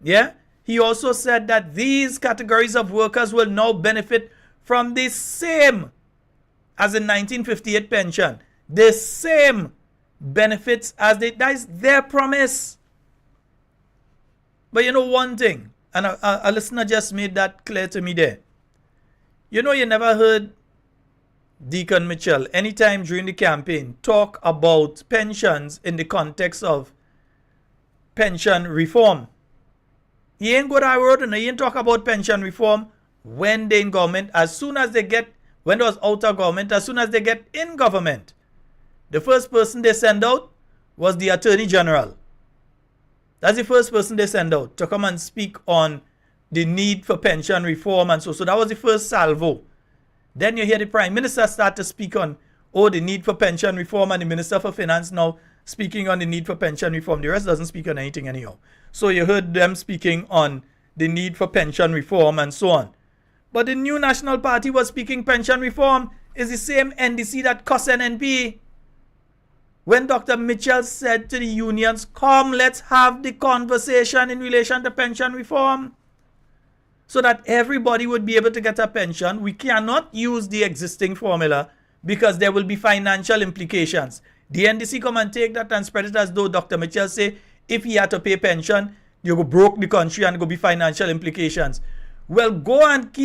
Yeah. He also said that these categories of workers will now benefit from the same as in 1958 pension. The same benefits as that is their promise. But you know one thing, and a listener just made that clear to me there. You know, you never heard Deacon Mitchell anytime during the campaign talk about pensions in the context of pension reform. He ain't go that road and he ain't talk about pension reform when they in government. As soon as they get, when they was out of government, as soon as they get in government, the first person they send out was the Attorney General. That's the first person they send out to come and speak on the need for pension reform and so that was the first salvo. Then you hear the Prime Minister start to speak on, the need for pension reform, and the Minister for Finance now speaking on the need for pension reform. The rest doesn't speak on anything anyhow. So you heard them speaking on the need for pension reform and so on. But the New National Party was speaking pension reform is the same NDC that cost NNP. When Dr. Mitchell said to the unions, come, let's have the conversation in relation to pension reform, so that everybody would be able to get a pension. We cannot use the existing formula because there will be financial implications. The NDC come and take that and spread it as though Dr. Mitchell say, if he had to pay pension, you go broke the country and go be financial implications. Well, go and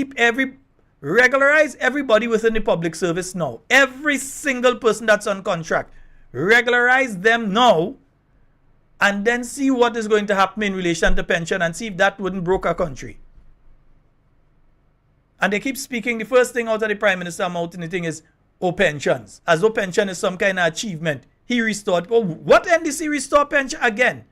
regularize everybody within the public service now. Every single person that's on contract. Regularize them now and then see what is going to happen in relation to pension and see if that wouldn't broke our country. And they keep speaking, the first thing out of the Prime Minister mouth in the thing is, pensions. As though pension is some kind of achievement. He restored. What NDC restore pension again?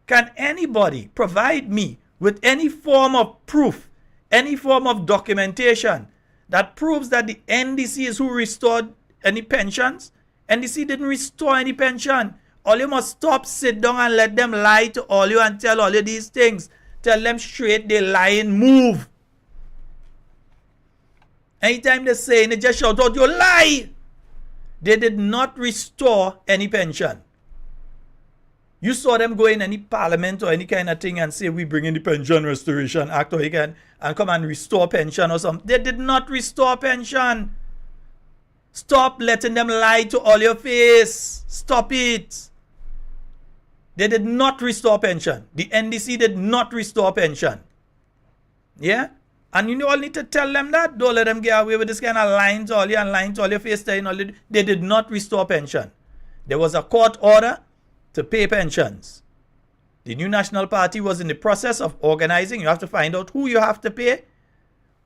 Can anybody provide me with any form of proof, any form of documentation that proves that the NDC is who restored any pensions? NDC didn't restore any pension. All you must stop, sit down and let them lie to all you and tell all you these things. Tell them straight they lie and move. Anytime they say, they just shout out, you lie. They did not restore any pension. You saw them go in any parliament or any kind of thing and say, we bring in the Pension Restoration Act or again and come and restore pension or something. They did not restore pension. Stop letting them lie to all your face. Stop it. They did not restore pension. The NDC did not restore pension. Yeah? And you all need to tell them that. Don't let them get away with this kind of lying to all you and lying to all your face. They did not restore pension. There was a court order to pay pensions. The New National Party was in the process of organizing. You have to find out who you have to pay,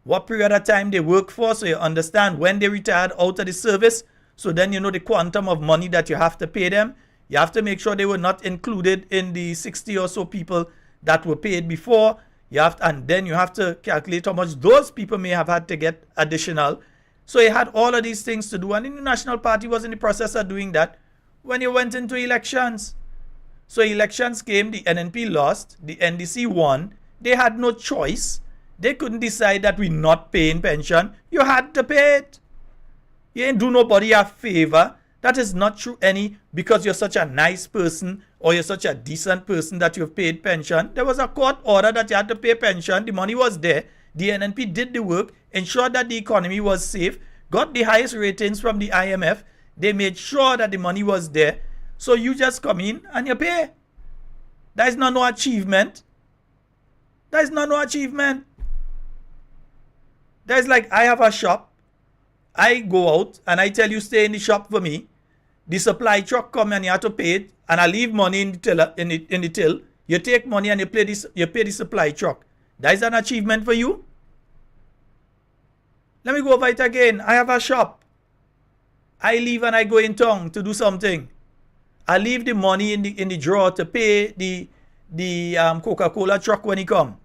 what period of time they work for, so you understand when they retired out of the service. So then you know the quantum of money that you have to pay them. You have to make sure they were not included in the 60 or so people that were paid before. And then you have to calculate how much those people may have had to get additional. So you had all of these things to do. And the National Party was in the process of doing that when you went into elections. So elections came, the NNP lost, the NDC won. They had no choice. They couldn't decide that we're not paying pension. You had to pay it. You ain't do nobody a favor. That is not true because you're such a nice person or you're such a decent person that you've paid pension. There was a court order that you had to pay pension. The money was there. The NNP did the work, ensured that the economy was safe, got the highest ratings from the IMF. They made sure that the money was there. So you just come in and you pay. That is not no achievement. That is not no achievement. That is like I have a shop. I go out and I tell you stay in the shop for me. The supply truck come and you have to pay it, and I leave money in the till. You take money and you pay the supply truck. That is an achievement for you. Let me go over it again. I have a shop. I leave and I go in town to do something. I leave the money in the drawer to pay the Coca-Cola truck when he come.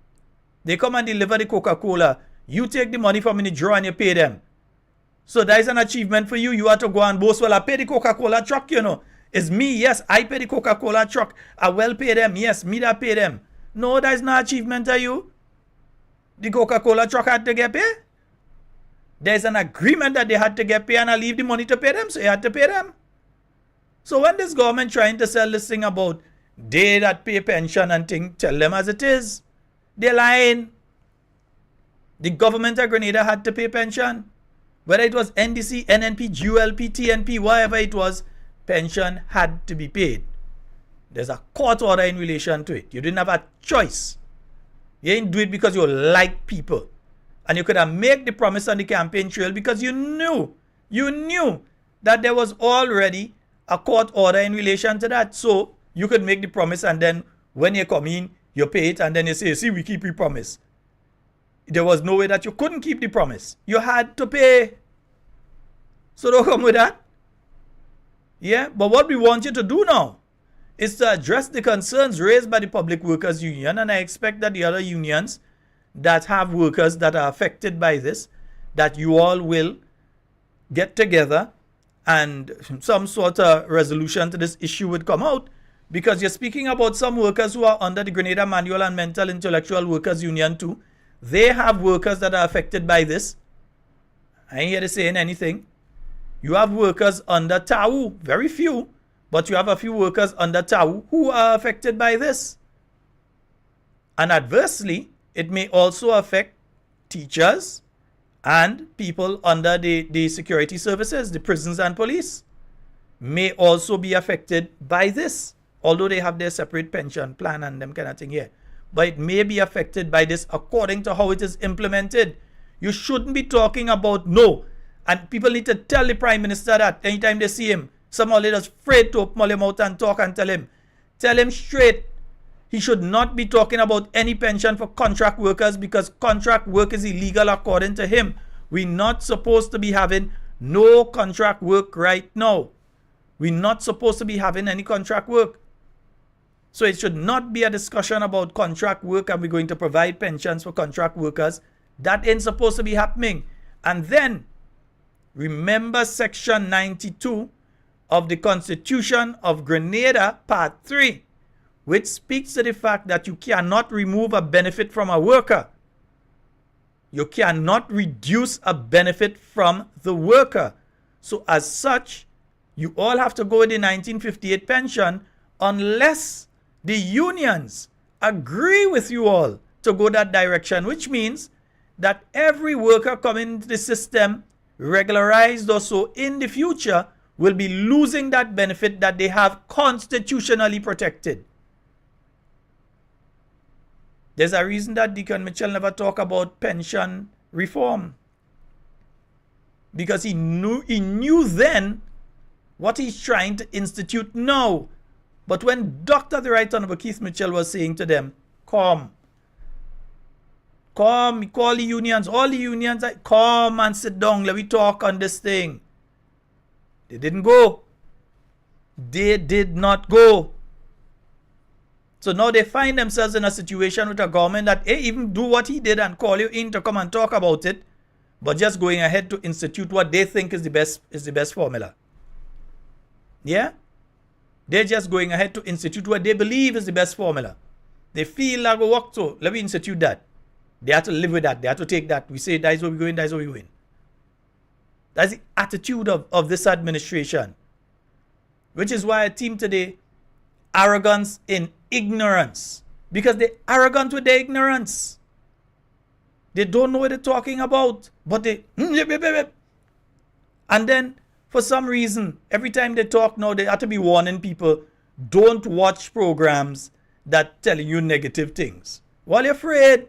They come and deliver the Coca-Cola. You take the money from in the drawer and you pay them. So that is an achievement for you. You have to go and boast, well, I pay the Coca-Cola truck, you know. It's me, yes, I pay the Coca-Cola truck. I will pay them, yes, me that pay them. No, that is not achievement to you. The Coca-Cola truck had to get paid. There's an agreement that they had to get paid and I leave the money to pay them, so you had to pay them. So when this government trying to sell this thing about they that pay pension and thing, tell them as it is. They're lying. The government of Grenada had to pay pension. Whether it was NDC, NNP, GULP, TNP, whatever it was, pension had to be paid. There's a court order in relation to it. You didn't have a choice. You didn't do it because you like people. And you could have made the promise on the campaign trail because you knew that there was already a court order in relation to that. So you could make the promise and then when you come in, you pay it and then you say, see, we keep your promise. There was no way that you couldn't keep the promise. You had to pay. So don't come with that. Yeah, but what we want you to do now is to address the concerns raised by the Public Workers Union, and I expect that the other unions that have workers that are affected by this, that you all will get together and some sort of resolution to this issue would come out, because you're speaking about some workers who are under the Grenada Manual and Mental Intellectual Workers Union too. They have workers that are affected by this. I ain't here to saying anything. You have workers under TAU, very few, but you have a few workers under TAU who are affected by this. And adversely, it may also affect teachers and people under the security services, the prisons and police, may also be affected by this, although they have their separate pension plan and them kind of thing here. But it may be affected by this according to how it is implemented. You shouldn't be talking about no. And people need to tell the Prime Minister that anytime they see him. Some are just afraid to open him out and talk and tell him. Tell him straight. He should not be talking about any pension for contract workers because contract work is illegal according to him. We're not supposed to be having no contract work right now. We're not supposed to be having any contract work. So it should not be a discussion about contract work and we're going to provide pensions for contract workers. That ain't supposed to be happening. And then, remember Section 92 of the Constitution of Grenada, Part 3, which speaks to the fact that you cannot remove a benefit from a worker. You cannot reduce a benefit from the worker. So as such, you all have to go with the 1958 pension unless the unions agree with you all to go that direction, which means that every worker coming into the system, regularized or so, in the future will be losing that benefit that they have constitutionally protected. There's a reason that Deacon Mitchell never talked about pension reform. Because he knew then what he's trying to institute now. But when Dr. the Right Honorable Keith Mitchell was saying to them, come, call the unions, all the unions, come and sit down, let me talk on this thing. They didn't go. They did not go. So now they find themselves in a situation with a government that even do what he did and call you in to come and talk about it, but just going ahead to institute what they think is the best formula. Yeah? They're just going ahead to institute what they believe is the best formula. They feel like go work, so let me institute that. They have to live with that. They have to take that. We say that is where we're going, that is where we're going. That's the attitude of this administration. Which is why I team today, arrogance in ignorance. Because they're arrogant with their ignorance. They don't know what they're talking about. But they... And then, for some reason, every time they talk now, they have to be warning people, don't watch programs that tell you negative things. Well, you're afraid.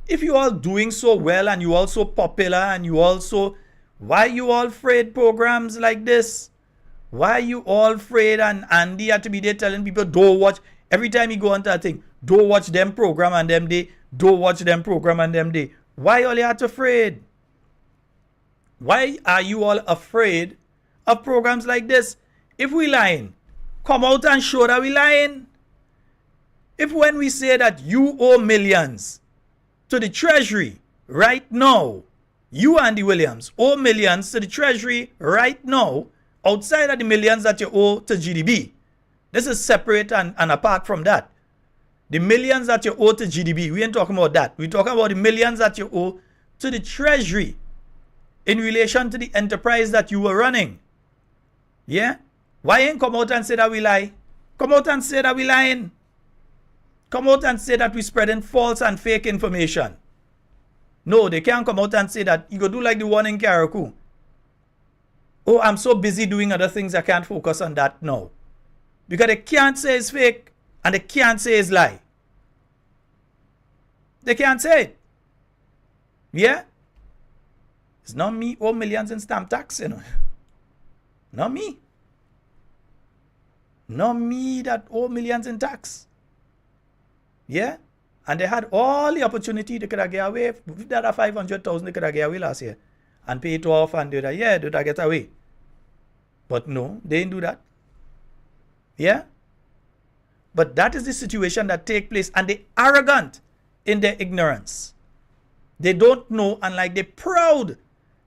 If you all doing so well and you all so popular and you also... Why you all afraid programs like this? Why you all afraid? And Andy had to be there telling people, don't watch. Every time you go on that thing, don't watch them program and them day. Don't watch them program and them day. Why all you had to afraid? Why are you all afraid of programs like this? If we lying, come out and show that we lying. If when we say that you owe millions to the treasury right now, you, Andy Williams, owe millions to the treasury right now, outside of the millions that you owe to GDB. This is separate and apart from that. The millions that you owe to GDB, we ain't talking about that. We're talking about the millions that you owe to the treasury in relation to the enterprise that you were running. Yeah? Why ain't come out and say that we lie? Come out and say that we lying. Come out and say that we spreading false and fake information. No, they can't come out and say that. You go do like the one in Carriacou. Oh, I'm so busy doing other things, I can't focus on that now. Because they can't say it's fake and they can't say it's lie. They can't say it. Yeah? It's not me owe millions in stamp tax, you know. Not me. Not me that owe millions in tax. Yeah? And they had all the opportunity they could have get away. If they had 500,000, they could have get away last year. And pay it off and do that. Yeah, do that get away. But no, they didn't do that. Yeah? But that is the situation that take place. And they're arrogant in their ignorance. They don't know and like they're proud.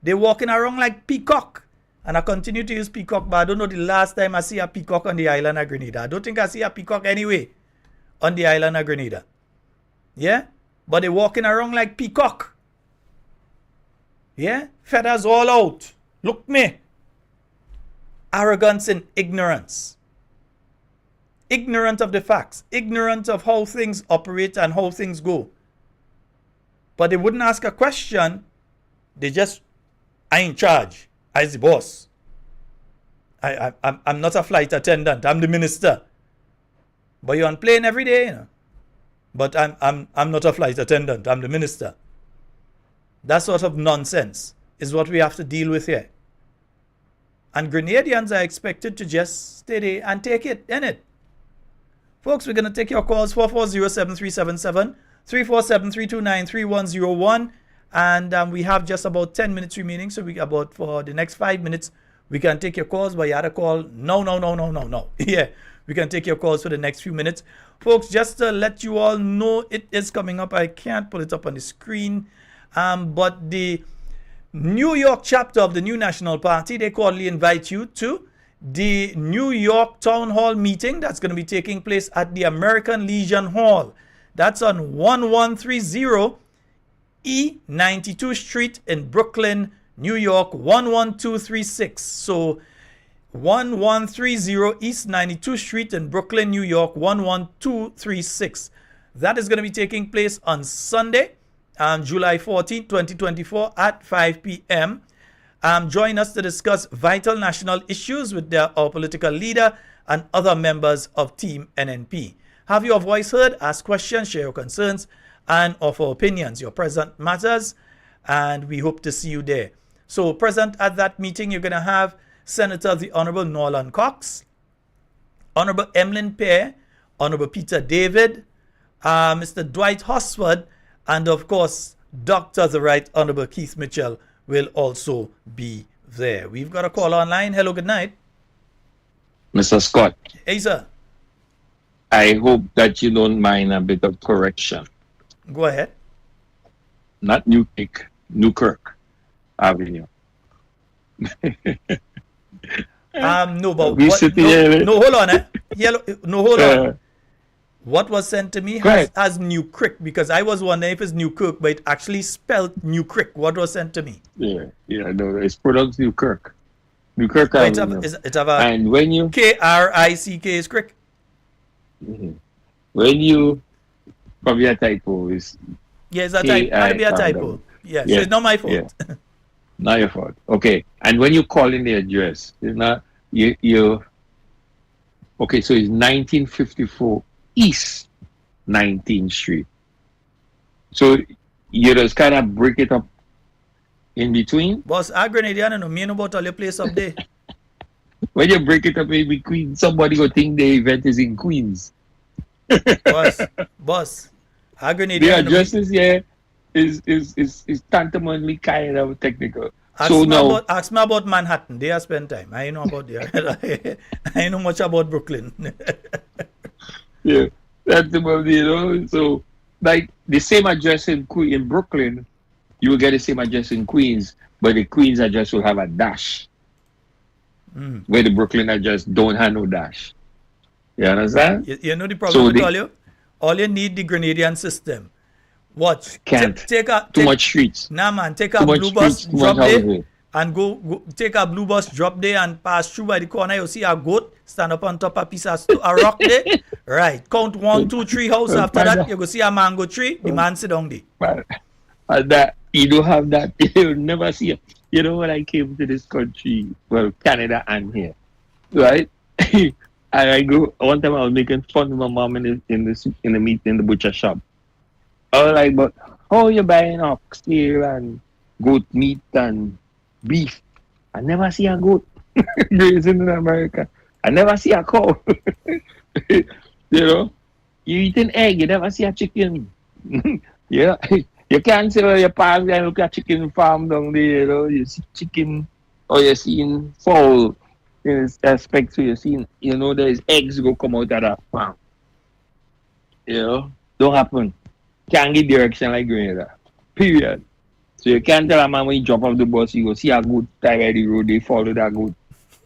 They're walking around like peacock. And I continue to use peacock, but I don't know the last time I see a peacock on the island of Grenada. I don't think I see a peacock anyway on the island of Grenada. Yeah? But they're walking around like peacock. Yeah? Feathers all out. Look me. Arrogance and ignorance. Ignorant of the facts. Ignorant of how things operate and how things go. But they wouldn't ask a question. They just, I in charge. I's the boss. I'm not a flight attendant. I'm the minister. But you're on plane every day, you know. But I'm not a flight attendant. I'm the minister. That sort of nonsense is what we have to deal with here. And Grenadians are expected to just stay there and take it, innit? Folks, we're going to take your calls, 440-7377, 347-329-3101. And we have just about 10 minutes remaining. So for the next 5 minutes, we can take your calls. But you had a call. No. Yeah, we can take your calls for the next few minutes. Folks, just to let you all know, it is coming up. I can't pull it up on the screen. But the New York chapter of the New National Party, they cordially invite you to the New York Town Hall meeting that's going to be taking place at the American Legion Hall. That's on 1130 E 92th Street in Brooklyn, New York, 11236. So 1130 East 92th Street in Brooklyn, New York, 11236. That is going to be taking place on Sunday, July 14, 2024 at 5 p.m. Join us to discuss vital national issues with our political leader and other members of Team NNP. Have your voice heard, ask questions, share your concerns, and offer opinions. Your presence matters, and we hope to see you there. So present at that meeting, you're going to have Senator the Honorable Norland Cox, Honorable Emlyn Pear, Honorable Peter David, Mr. Dwight Hosford, and of course, Dr. the Right Honorable Keith Mitchell will also be there. We've got a call online. Hello, good night. Mr. Scott, Hey, sir. I hope that you don't mind a bit of correction. Go ahead. Not Newkirk Avenue. No, but We what? sit No, here- no, hold on, hold Uh, on. What was sent to me Go ahead. has New Crick, because I was wondering if it's New Kirk, but it actually spelled New Crick. What was sent to me? no, it's pronounced Newkirk. Newkirk But Avenue. it have a And when you Krick is Crick. when you probably a typo is Yeah, it's a typo. Might be a typo. Yeah, so it's not my fault. Yeah. Not your fault. Okay. And when you call in the address, it's not you okay, so it's 1954 East 19th Street. So you just kind of break it up in between. Boss, I Grenadian and me know about all your place up there. When you break it up in between, somebody will think the event is in Queens. boss, I The Grenadian. addresses here is tantamountably kind of technical. Ask me about Manhattan. They are spend time. I know about there. I know much about Brooklyn. Yeah, that's about So, like the same address in Brooklyn, you will get the same address in Queens, but the Queens address will have a dash, where the Brooklyn address don't have no dash. You understand? You know the problem with all you need the Grenadian system. Watch. Take much streets. Nah, man. Take a Too much blue bus, streets, too drop much there, houses. and go. Take a blue bus, drop there, and pass through by the corner. You see a goat stand up on top of a piece of a rock there. Right. Count 1, 2, 3 house. After that, you go see a mango tree. The man sit down there. And that you don't have that. You'll never see it. You know, when I came to this country, well, Canada and here, right? And I go one time I was making fun of my mom in the meat in the butcher shop. I was like, but how you buying ox here and goat meat and beef? I never see a goat grazing in America. I never see a cow. You know, you eating egg, you never see a chicken. Yeah, you can't say, well, your parents can look at chicken farm down there, you know, you see chicken or you're seeing fowl in aspect, so you're seeing, you know, there's eggs go come out of that farm. You know, don't happen. Can't get direction like Grenada. Period. So you can't tell a man when you drop off the bus, you go see a good tie by the road, they follow that good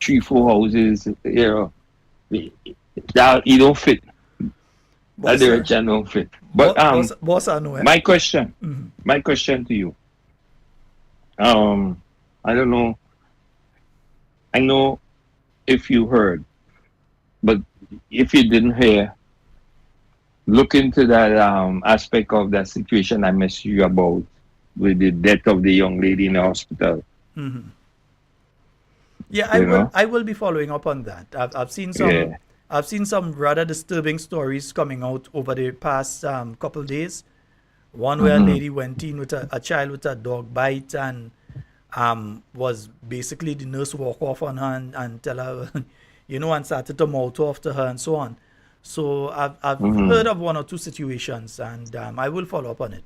3-4 houses, you know. That you don't fit. That direction don't fit. But boss, I know. My question to you. I don't know. I know if you heard, but if you didn't hear, look into that aspect of that situation I messaged you about with the death of the young lady in the hospital. Mm-hmm. Yeah, I will be following up on that. I've seen some. Yeah. I've seen some rather disturbing stories coming out over the past couple of days. One where a lady went in with a child with a dog bite and was basically the nurse walk off on her and tell her, you know, and started to mouth off to her and so on. So I've heard of 1 or 2 situations, and I will follow up on it.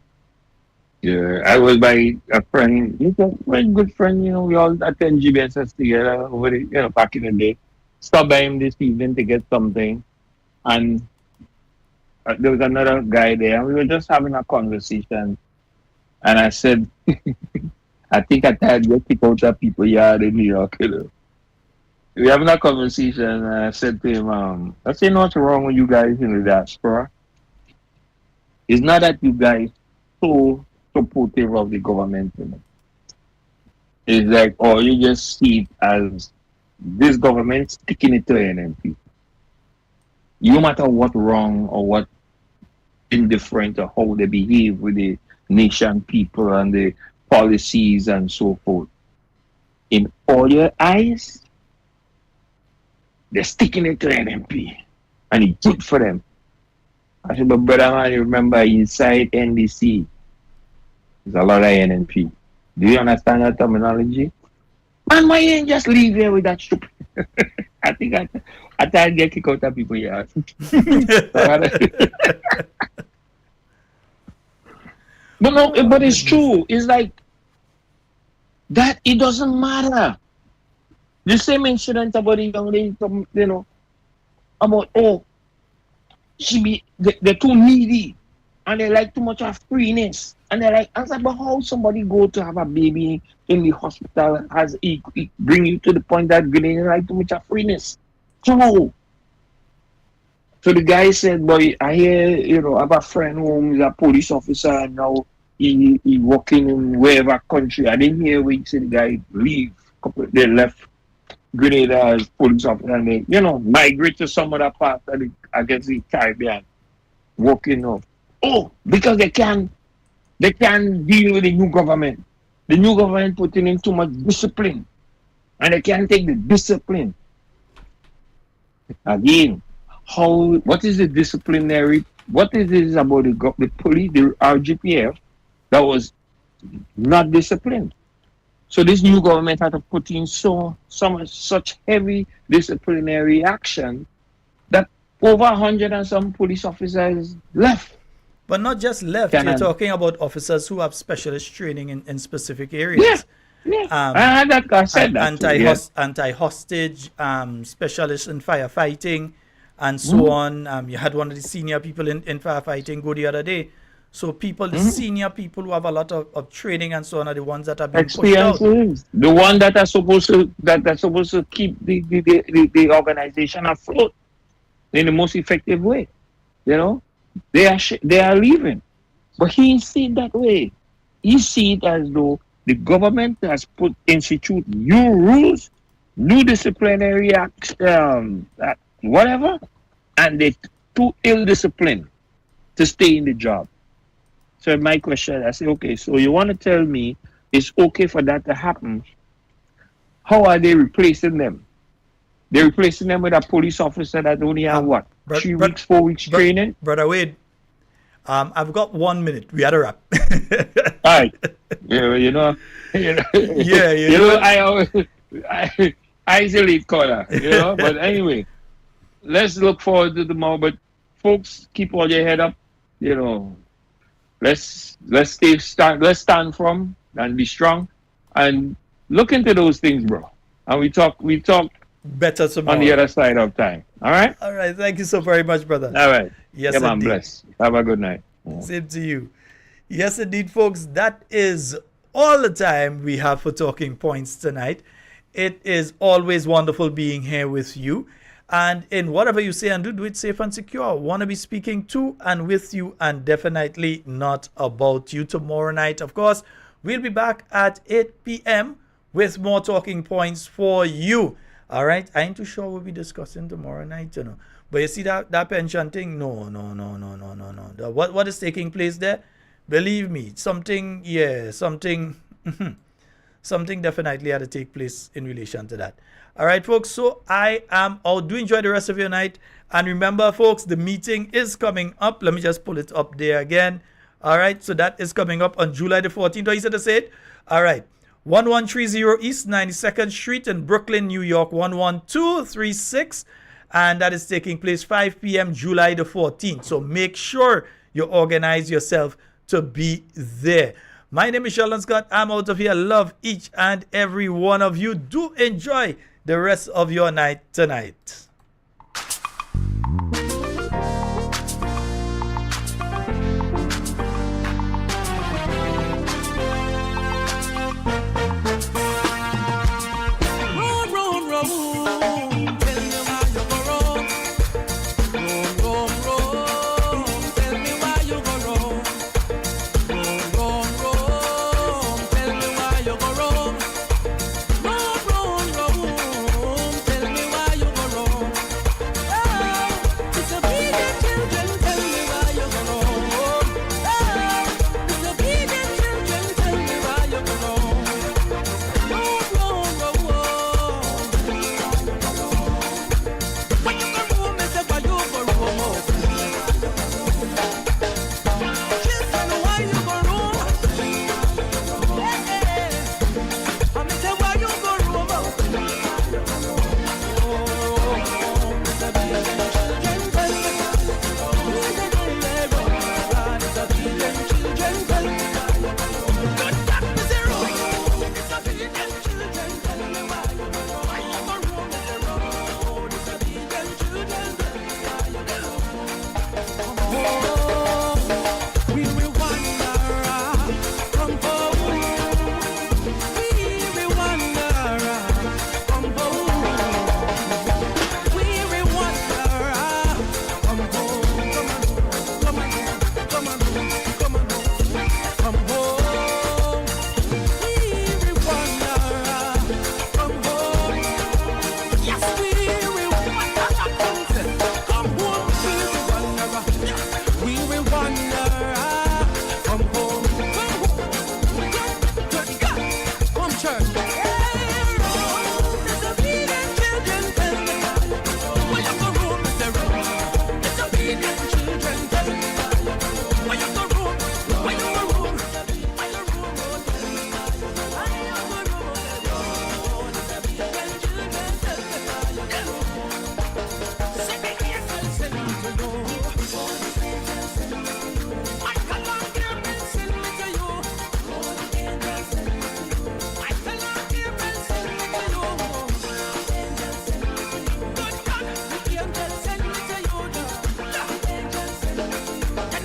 Yeah, I was by a friend, he's a very good friend, you know, we all attend GBSS together over the, you know, back in the day. Stopped by him this evening to get something, and there was another guy there, and we were just having a conversation, and I said, I think I tried to kick out of people yard in New York, you know. We having a conversation, and I said to him, I said, what's wrong with you guys in the diaspora? It's not that you guys so supportive of the government, you know. It's like, or you just see it as this government sticking it to NMP. No matter what wrong or what indifferent or how they behave with the nation, people, and the policies and so forth, in all your eyes, they're sticking it to NMP. And it's good for them. I said, but brother man, you remember inside NDC, there's a lot of NMP. Do you understand that terminology? Man, why you ain't just leave here with that stupid? I think I tried to get kicked out of people here. But it's true. It's like that. It doesn't matter. The same incident about the young lady, about, they're too needy and they like too much of freeness. And they're like, I was like, but how somebody go to have a baby in the hospital has he bring you to the point that they like too much of freeness? How? So the guy said, boy, I hear, I have a friend who is a police officer and now he working in wherever country. I didn't hear when he said the guy leave. They left Grenada as police officer and they, migrate to some other part of the Caribbean. Working off. Oh, because they can deal with the new government. The new government putting in too much discipline. And they can't take the discipline. Again, what is the disciplinary, what is this about the police, the RGPF, that was not disciplined? So this new government had to put in such heavy disciplinary action that over 100 and some police officers left. But not just left, you're talking about officers who have specialist training in specific areas. Yeah. I said that. Anti-hostage, specialists in firefighting, and so on. You had one of the senior people in firefighting go the other day. So the senior people who have a lot of training and so on are the ones that are being pushed out. The one that are supposed to keep the organization afloat in the most effective way. They are leaving. But he see it that way. He see it as though the government has institute new rules, new disciplinary acts, whatever, and they're too ill-disciplined to stay in the job. So my question, I say, okay, so you want to tell me it's okay for that to happen? How are they replacing them? They're replacing them with a police officer that only have 3 weeks, 4 weeks training? Brother Wade, I've got 1 minute. We had to wrap. All right. I usually caller, but anyway, let's look forward to tomorrow. But folks, keep all your head up, Let's stand firm and be strong and look into those things, bro. And we talk better tomorrow on the other side of time. All right? All right. Thank you so very much, brother. All right. Yes, yeah, man, bless. Have a good night. Same to you. Yes, indeed, folks. That is all the time we have for Talking Points tonight. It is always wonderful being here with you. And in whatever you say and do it safe and secure. Want to be speaking to and with you and definitely not about you. Tomorrow night, of course, we'll be back at 8 p.m. with more talking points for you. All right? I ain't too sure we'll be discussing tomorrow night, But you see that pension thing? No. What is taking place there? Believe me, something definitely had to take place in relation to that. All right, folks, so I am out. Do enjoy the rest of your night. And remember, folks, the meeting is coming up. Let me just pull it up there again. All right, so that is coming up on July the 14th. What you said to say it? All right, 1130 East 92nd Street in Brooklyn, New York, 11236. And that is taking place 5 p.m. July the 14th. So make sure you organize yourself to be there. My name is Sheldon Scott. I'm out of here. Love each and every one of you. Do enjoy the rest of your night tonight.